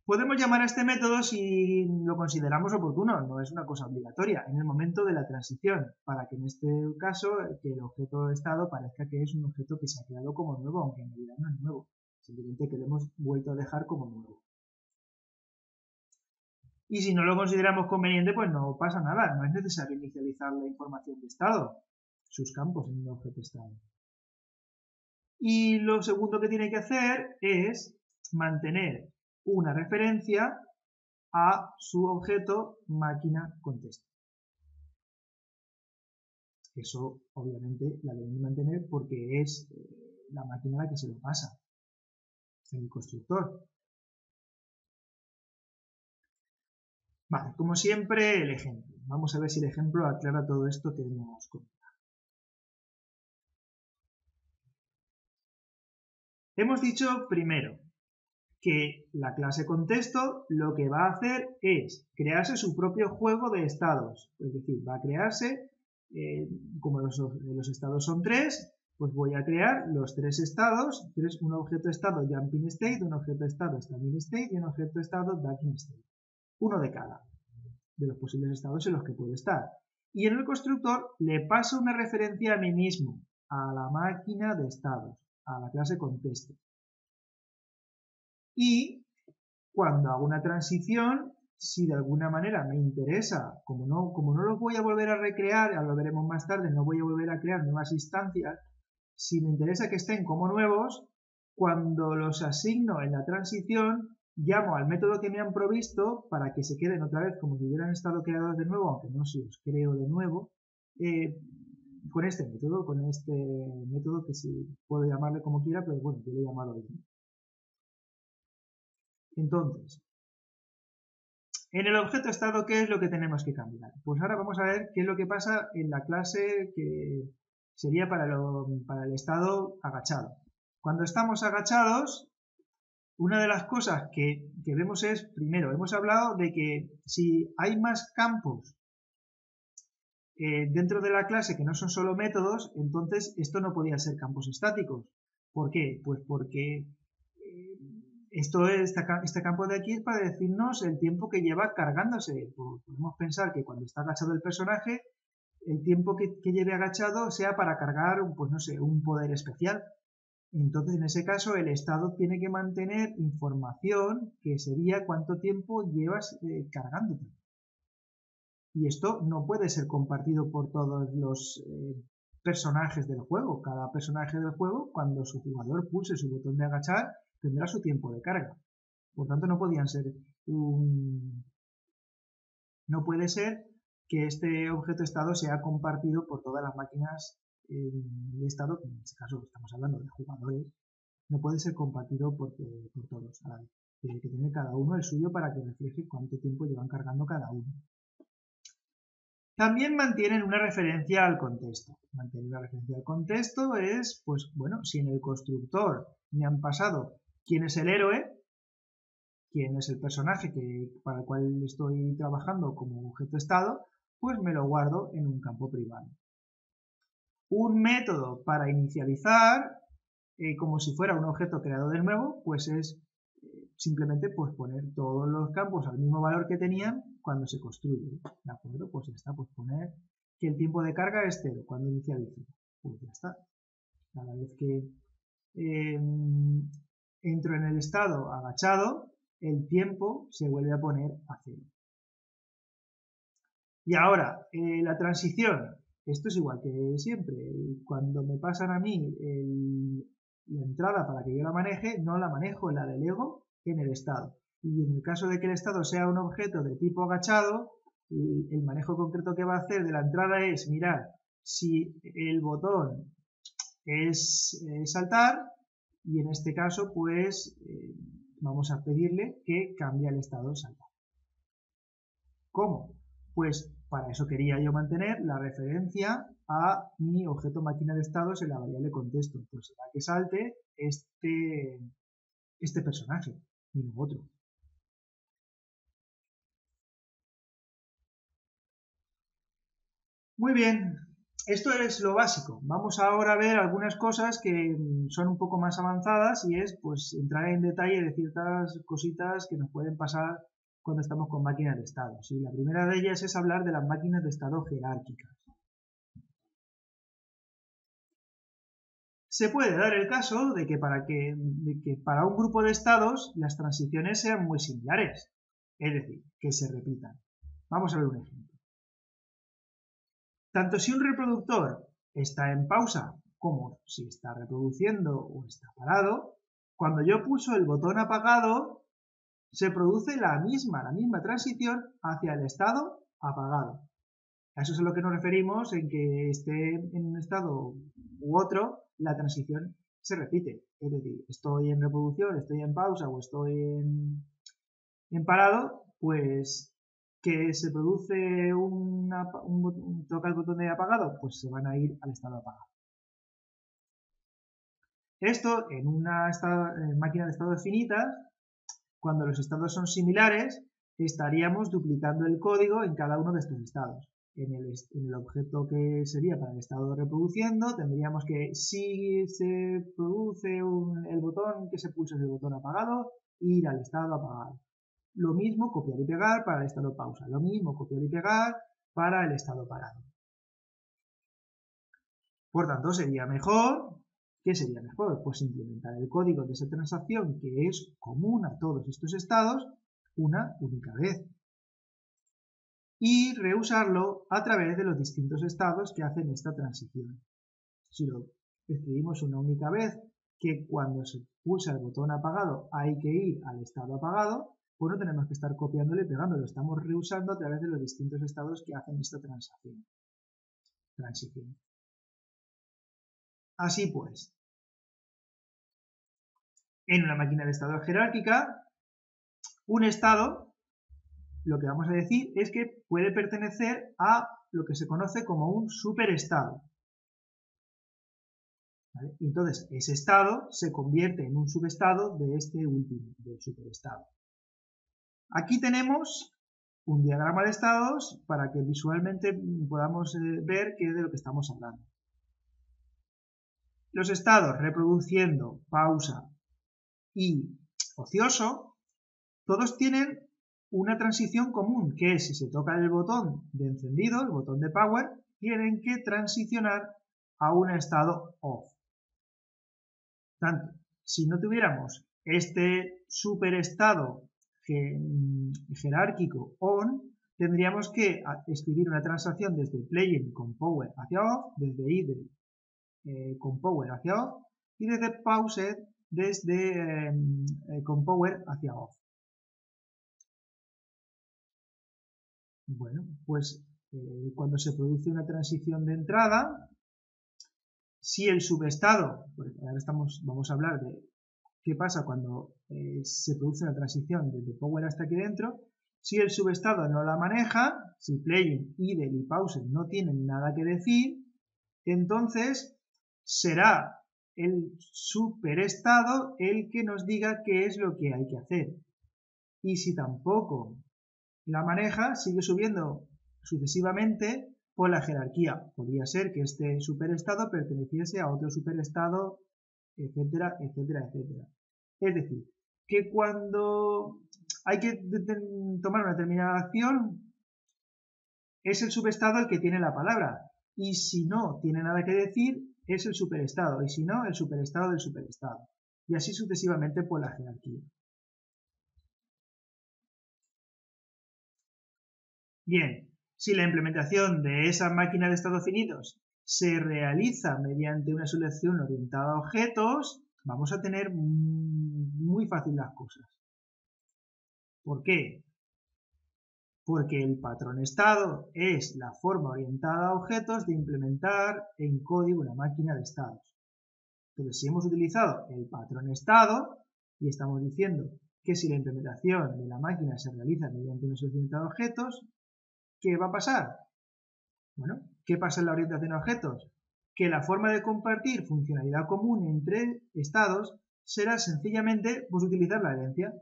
Podemos llamar a este método si lo consideramos oportuno, no es una cosa obligatoria, en el momento de la transición, para que en este caso que el objeto estado parezca que es un objeto que se ha creado como nuevo, aunque en realidad no es nuevo, simplemente que lo hemos vuelto a dejar como nuevo. Y si no lo consideramos conveniente, pues no pasa nada, no es necesario inicializar la información de estado, sus campos en un objeto estado. Y lo segundo que tiene que hacer es mantener una referencia a su objeto máquina contexto. Eso obviamente la deben mantener porque es la máquina a la que se lo pasa, el constructor. Vale, como siempre el ejemplo. Vamos a ver si el ejemplo aclara todo esto que hemos comentado. Hemos dicho primero que la clase contexto lo que va a hacer es crearse su propio juego de estados. Es decir, va a crearse, como los estados son 3, pues voy a crear los 3 estados, un objeto estado jumping state, un objeto estado standing state y un objeto estado ducking state. Uno de cada, de los posibles estados en los que puede estar. Y en el constructor le paso una referencia a mí mismo, a la máquina de estados, a la clase contexto. Y cuando hago una transición, si de alguna manera me interesa, como no los voy a volver a recrear, ya lo veremos más tarde, no voy a volver a crear nuevas instancias, si me interesa que estén como nuevos, cuando los asigno en la transición, llamo al método que me han provisto para que se queden otra vez como si hubieran estado creados de nuevo, aunque no se los creo de nuevo, con este método que sí puedo llamarle como quiera, pero bueno, yo lo he llamado bien. Entonces, en el objeto estado, ¿qué es lo que tenemos que cambiar? Pues ahora vamos a ver qué es lo que pasa en la clase que sería para el estado agachado. Cuando estamos agachados, una de las cosas que vemos es, primero, hemos hablado de que si hay más campos dentro de la clase que no son solo métodos, entonces esto no podía ser campos estáticos. ¿Por qué? Pues porque este campo de aquí es para decirnos el tiempo que lleva cargándose. Podemos pensar que cuando está agachado el personaje, el tiempo que lleve agachado sea para cargar, pues no sé, un poder especial. Entonces, en ese caso, el estado tiene que mantener información que sería cuánto tiempo llevas cargándote. Y esto no puede ser compartido por todos los personajes del juego. Cada personaje del juego, cuando su jugador pulse su botón de agachar, tendrá su tiempo de carga. Por tanto, no puede ser que este objeto estado sea compartido por todas las máquinas de estado, que en este caso estamos hablando de jugadores, no puede ser compartido por todos. Tiene que tener cada uno el suyo para que refleje cuánto tiempo llevan cargando cada uno. También mantienen una referencia al contexto. Mantener una referencia al contexto es, pues bueno, si en el constructor me han pasado quién es el héroe, quién es el personaje para el cual estoy trabajando como objeto estado, pues me lo guardo en un campo privado. Un método para inicializar, como si fuera un objeto creado de nuevo, pues es simplemente pues poner todos los campos al mismo valor que tenían cuando se construye. ¿De acuerdo? Pues ya está, pues poner que el tiempo de carga es 0 cuando inicializo. Pues ya está. Cada vez que entro en el estado agachado, el tiempo se vuelve a poner a 0. Y ahora, la transición. Esto es igual que siempre. Cuando me pasan a mí la entrada para que yo la maneje, no la manejo, la delego en el estado. y en el caso de que el estado sea un objeto de tipo agachado, el manejo concreto que va a hacer de la entrada es mirar si el botón es saltar, y en este caso pues vamos a pedirle que cambie el estado saltar. ¿Cómo? Pues para eso quería yo mantener la referencia a mi objeto máquina de estados en la variable contexto. Pues será que salte este personaje y no otro. Muy bien, esto es lo básico. Vamos ahora a ver algunas cosas que son un poco más avanzadas y es pues entrar en detalle de ciertas cositas que nos pueden pasar cuando estamos con máquinas de estado. ¿Sí? La primera de ellas es hablar de las máquinas de estado jerárquicas. Se puede dar el caso de que para un grupo de estados las transiciones sean muy similares, es decir, que se repitan. Vamos a ver un ejemplo. Tanto si un reproductor está en pausa como si está reproduciendo o está parado, cuando yo pulso el botón apagado, se produce la misma transición hacia el estado apagado. A eso es a lo que nos referimos en que esté en un estado u otro, la transición se repite. Es decir, estoy en reproducción, estoy en pausa o estoy en parado, pues que se produce toca el botón de apagado, pues se van a ir al estado apagado. Esto en una máquina de estados finitas, cuando los estados son similares, estaríamos duplicando el código en cada uno de estos estados. En el objeto que sería para el estado reproduciendo, tendríamos que, si se produce el botón que se pulsa es el botón apagado, ir al estado apagado. Lo mismo copiar y pegar para el estado pausa. Lo mismo copiar y pegar para el estado parado. Por tanto, sería mejor, ¿qué sería mejor? Pues implementar el código de esa transacción que es común a todos estos estados una única vez. Y reusarlo a través de los distintos estados que hacen esta transición. Si lo escribimos una única vez, que cuando se pulsa el botón apagado hay que ir al estado apagado, pues no tenemos que estar copiándolo y pegándolo, lo estamos reusando a través de los distintos estados que hacen esta transición. Así pues, en una máquina de estado jerárquica, un estado, lo que vamos a decir es que puede pertenecer a lo que se conoce como un superestado. ¿Vale? Y entonces, ese estado se convierte en un subestado de este último, del superestado. Aquí tenemos un diagrama de estados para que visualmente podamos ver qué es de lo que estamos hablando. Los estados reproduciendo, pausa y ocioso, todos tienen una transición común, que es si se toca el botón de encendido, el botón de power, tienen que transicionar a un estado off. Tanto, si no tuviéramos este superestado jerárquico on, tendríamos que escribir una transacción desde playing con power hacia off, desde idle con power hacia off y desde paused desde con power hacia off. Bueno, pues cuando se produce una transición de entrada, si el subestado, ahora vamos a hablar de qué pasa cuando se produce una transición desde power hasta aquí dentro, si el subestado no la maneja, si playing, idle y pause no tienen nada que decir, entonces será el superestado el que nos diga qué es lo que hay que hacer. Y si tampoco la maneja, sigue subiendo sucesivamente por la jerarquía. Podría ser que este superestado perteneciese a otro superestado, etcétera, etcétera, etcétera. Es decir, que cuando hay que tomar una determinada acción, es el subestado el que tiene la palabra. Y si no tiene nada que decir, es el superestado. Y si no, el superestado del superestado. Y así sucesivamente por la jerarquía. Bien, si la implementación de esa máquina de estados finitos se realiza mediante una selección orientada a objetos, vamos a tener muy fácil las cosas. ¿Por qué? Porque el patrón estado es la forma orientada a objetos de implementar en código una máquina de estados. Entonces, si hemos utilizado el patrón estado y estamos diciendo que si la implementación de la máquina se realiza mediante una selección de objetos, ¿qué va a pasar? Bueno, ¿qué pasa en la orientación a objetos? Que la forma de compartir funcionalidad común entre estados será sencillamente pues, utilizar la herencia.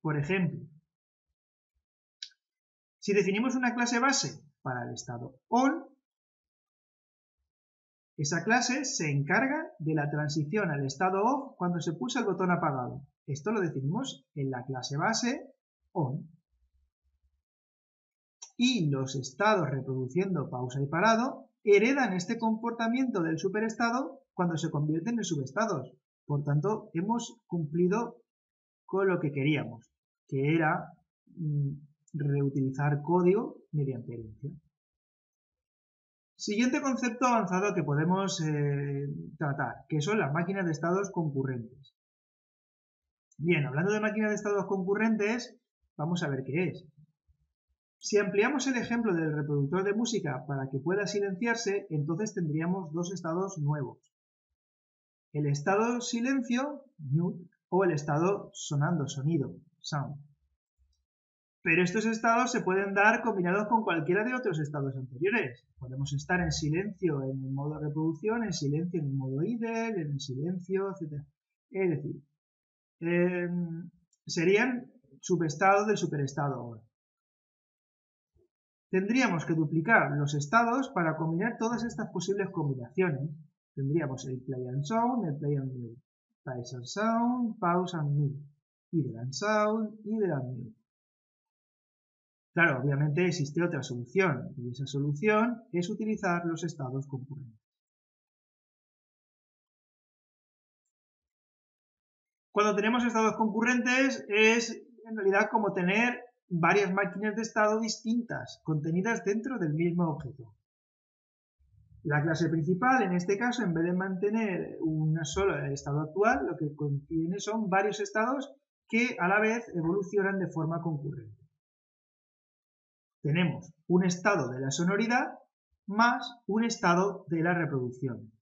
Por ejemplo, si definimos una clase base para el estado on, esa clase se encarga de la transición al estado off cuando se pulsa el botón apagado. Esto lo definimos en la clase base on. Y los estados reproduciendo pausa y parado heredan este comportamiento del superestado cuando se convierten en subestados. Por tanto, hemos cumplido con lo que queríamos, que era reutilizar código mediante herencia. Siguiente concepto avanzado que podemos tratar, que son las máquinas de estados concurrentes. Bien, hablando de máquinas de estados concurrentes, vamos a ver qué es. Si ampliamos el ejemplo del reproductor de música para que pueda silenciarse, entonces tendríamos dos estados nuevos. El estado silencio, mute, o el estado sonando, sonido, sound. Pero estos estados se pueden dar combinados con cualquiera de otros estados anteriores. Podemos estar en silencio en el modo reproducción, en silencio en el modo idle, en silencio, etc. Es decir, serían subestados del superestado ahora. Tendríamos que duplicar los estados para combinar todas estas posibles combinaciones. Tendríamos el play and sound, el play and mute, pause and sound, pause and mute, idle and sound, idle and mute. Claro, obviamente existe otra solución, y esa solución es utilizar los estados concurrentes. Cuando tenemos estados concurrentes es en realidad como tener varias máquinas de estado distintas, contenidas dentro del mismo objeto. La clase principal, en este caso, en vez de mantener un solo estado actual, lo que contiene son varios estados que a la vez evolucionan de forma concurrente. Tenemos un estado de la sonoridad más un estado de la reproducción.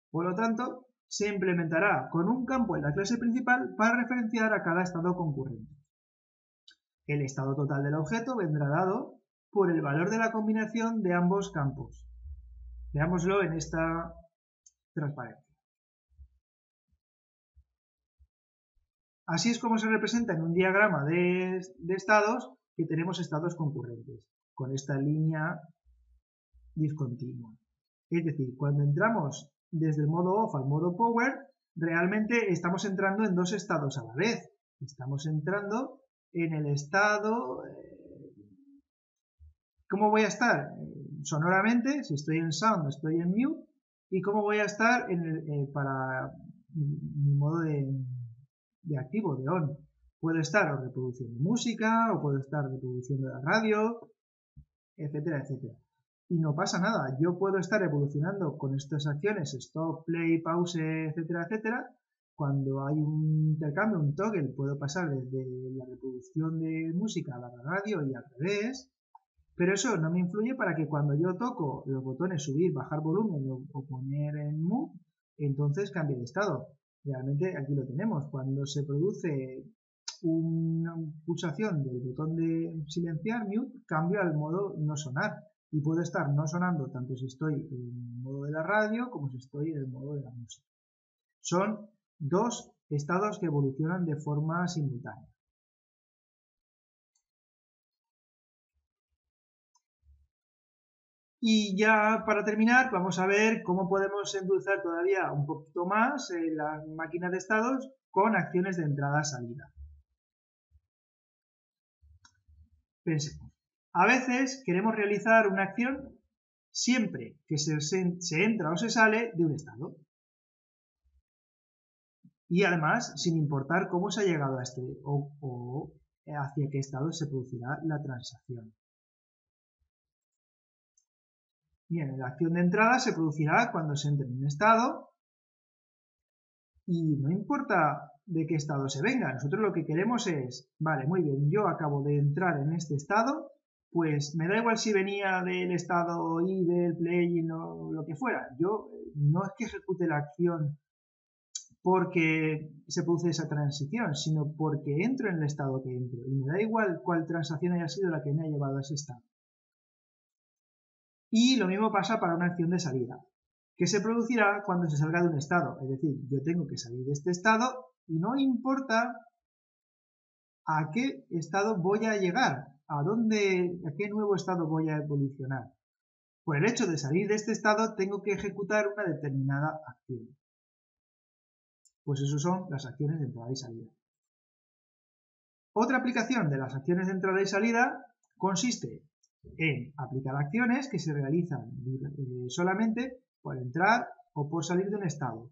Por lo tanto, se implementará con un campo en la clase principal para referenciar a cada estado concurrente. El estado total del objeto vendrá dado por el valor de la combinación de ambos campos. Veámoslo en esta transparencia. Así es como se representa en un diagrama de estados que tenemos estados concurrentes, con esta línea discontinua. Es decir, cuando entramos desde el modo off al modo power, realmente estamos entrando en dos estados a la vez. Estamos entrando en el estado... ¿Cómo voy a estar? Sonoramente, si estoy en sound, estoy en mute, y cómo voy a estar para mi modo de activo, de on. Puedo estar o reproduciendo música, o puedo estar reproduciendo la radio, etcétera, etcétera. Y no pasa nada, yo puedo estar evolucionando con estas acciones, stop, play, pause, etcétera, etcétera. Cuando hay un intercambio, un toggle, puedo pasar desde la reproducción de música a la radio y al revés. Pero eso no me influye para que cuando yo toco los botones subir, bajar volumen o poner en mute, entonces cambie de estado. Realmente aquí lo tenemos. Cuando se produce una pulsación del botón de silenciar, mute, cambio al modo no sonar. Y puedo estar no sonando tanto si estoy en el modo de la radio como si estoy en el modo de la música. Son dos estados que evolucionan de forma simultánea. Y ya para terminar, vamos a ver cómo podemos endulzar todavía un poquito más las máquinas de estados con acciones de entrada-salida. Pensemos. A veces queremos realizar una acción siempre que se entra o se sale de un estado. Y además, sin importar cómo se ha llegado a este o hacia qué estado se producirá la transacción. Bien, la acción de entrada se producirá cuando se entre en un estado y no importa de qué estado se venga. Nosotros lo que queremos es, vale, muy bien, yo acabo de entrar en este estado, pues me da igual si venía del estado I, del plugin o lo que fuera. Yo no es que ejecute la acción porque se produce esa transición, sino porque entro en el estado que entro. Y me da igual cuál transacción haya sido la que me ha llevado a ese estado. Y lo mismo pasa para una acción de salida, que se producirá cuando se salga de un estado. Es decir, yo tengo que salir de este estado y no importa a qué estado voy a llegar, a qué nuevo estado voy a evolucionar. Por el hecho de salir de este estado tengo que ejecutar una determinada acción. Pues eso son las acciones de entrada y salida. Otra aplicación de las acciones de entrada y salida consiste en aplicar acciones que se realizan solamente por entrar o por salir de un estado,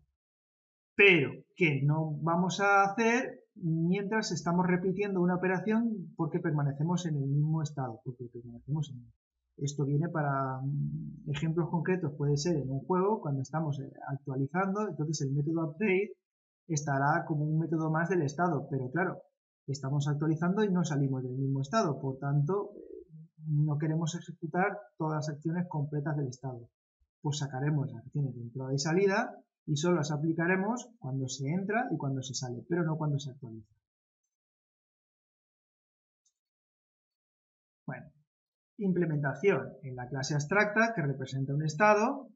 pero que no vamos a hacer mientras estamos repitiendo una operación porque permanecemos en el mismo estado, Esto viene para ejemplos concretos, puede ser en un juego cuando estamos actualizando, entonces el método update estará como un método más del estado, pero claro, estamos actualizando y no salimos del mismo estado, por tanto no queremos ejecutar todas las acciones completas del estado. Pues sacaremos las acciones de entrada y salida y solo las aplicaremos cuando se entra y cuando se sale, pero no cuando se actualiza. Bueno, implementación en la clase abstracta que representa un estado.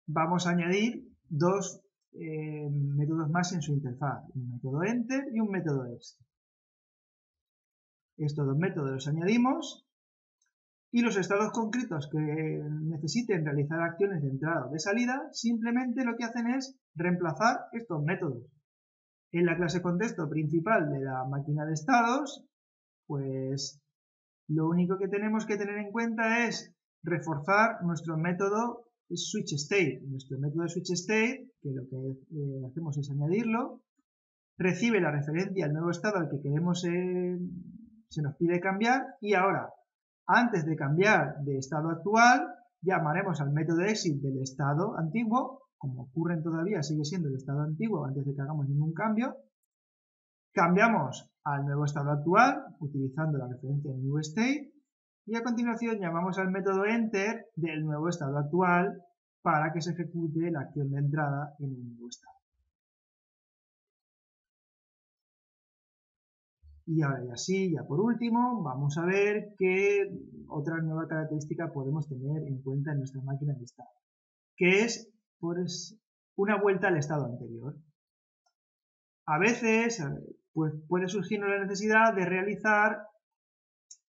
Vamos a añadir dos métodos más en su interfaz, un método enter y un método exit. Estos dos métodos los añadimos y los estados concretos que necesiten realizar acciones de entrada o de salida simplemente lo que hacen es reemplazar estos métodos. En la clase contexto principal de la máquina de estados, pues lo único que tenemos que tener en cuenta es reforzar nuestro método switchState. Nuestro método switchState, que lo que hacemos es añadirlo, recibe la referencia al nuevo estado al que queremos se nos pide cambiar y ahora, antes de cambiar de estado actual, llamaremos al método exit del estado antiguo, como ocurre todavía, sigue siendo el estado antiguo antes de que hagamos ningún cambio. Cambiamos al nuevo estado actual utilizando la referencia new state y a continuación llamamos al método enter del nuevo estado actual para que se ejecute la acción de entrada en el nuevo estado. Y ahora ya sí, ya por último, vamos a ver qué otra nueva característica podemos tener en cuenta en nuestra máquina de estado, que es pues, una vuelta al estado anterior. A veces pues, puede surgir la necesidad de realizar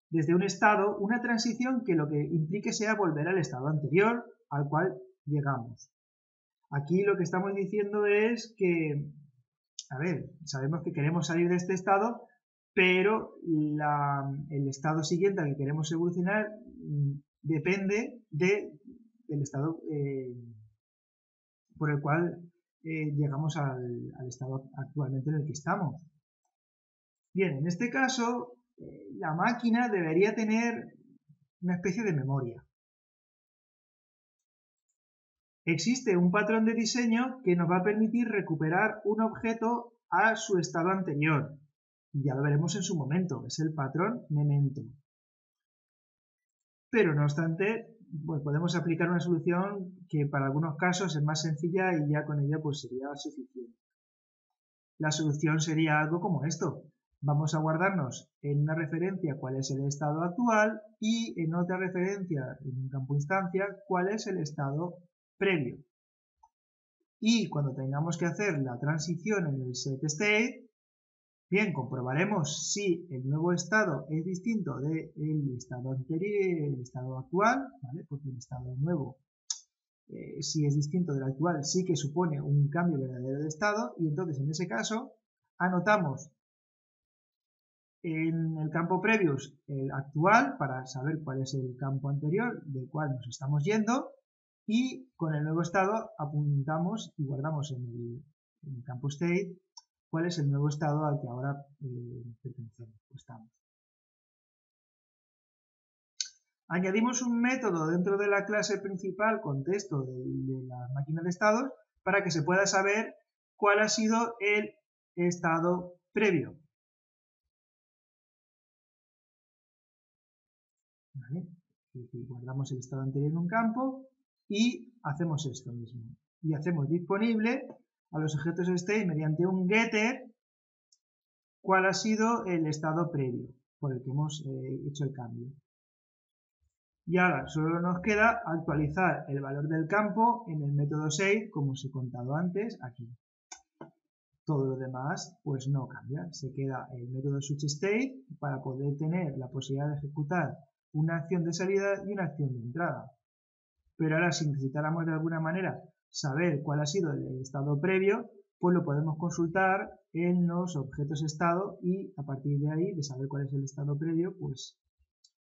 desde un estado una transición que lo que implique sea volver al estado anterior al cual llegamos. Aquí lo que estamos diciendo es que, a ver, sabemos que queremos salir de este estado, pero el estado siguiente al que queremos evolucionar depende del estado por el cual llegamos al estado actualmente en el que estamos. Bien, en este caso, la máquina debería tener una especie de memoria. Existe un patrón de diseño que nos va a permitir recuperar un objeto a su estado anterior. Y ya lo veremos en su momento, es el patrón memento. Pero no obstante, pues podemos aplicar una solución que para algunos casos es más sencilla y ya con ella pues sería suficiente. La solución sería algo como esto. Vamos a guardarnos en una referencia cuál es el estado actual y en otra referencia, en un campo instancia, cuál es el estado previo. Y cuando tengamos que hacer la transición en el setState, bien, comprobaremos si el nuevo estado es distinto del estado anterior, el estado actual, ¿vale? Porque el estado nuevo, si es distinto del actual, sí que supone un cambio verdadero de estado, y entonces en ese caso anotamos en el campo previous el actual para saber cuál es el campo anterior del cual nos estamos yendo, y con el nuevo estado apuntamos y guardamos en el campo state cuál es el nuevo estado al que ahora pertenecemos o estamos. Añadimos un método dentro de la clase principal contexto de la máquina de estados para que se pueda saber cuál ha sido el estado previo. ¿Vale? Es decir, guardamos el estado anterior en un campo y hacemos esto mismo. Y hacemos disponible a los objetos state mediante un getter cuál ha sido el estado previo por el que hemos hecho el cambio. Y ahora solo nos queda actualizar el valor del campo en el método save, como os he contado antes, aquí. Todo lo demás pues no cambia, se queda el método switchState para poder tener la posibilidad de ejecutar una acción de salida y una acción de entrada. Pero ahora si necesitáramos de alguna manera saber cuál ha sido el estado previo, pues lo podemos consultar en los objetos estado y a partir de ahí, de saber cuál es el estado previo, pues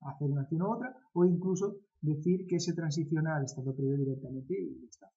hacer una acción u otra o incluso decir que se transiciona al estado previo directamente y ya está.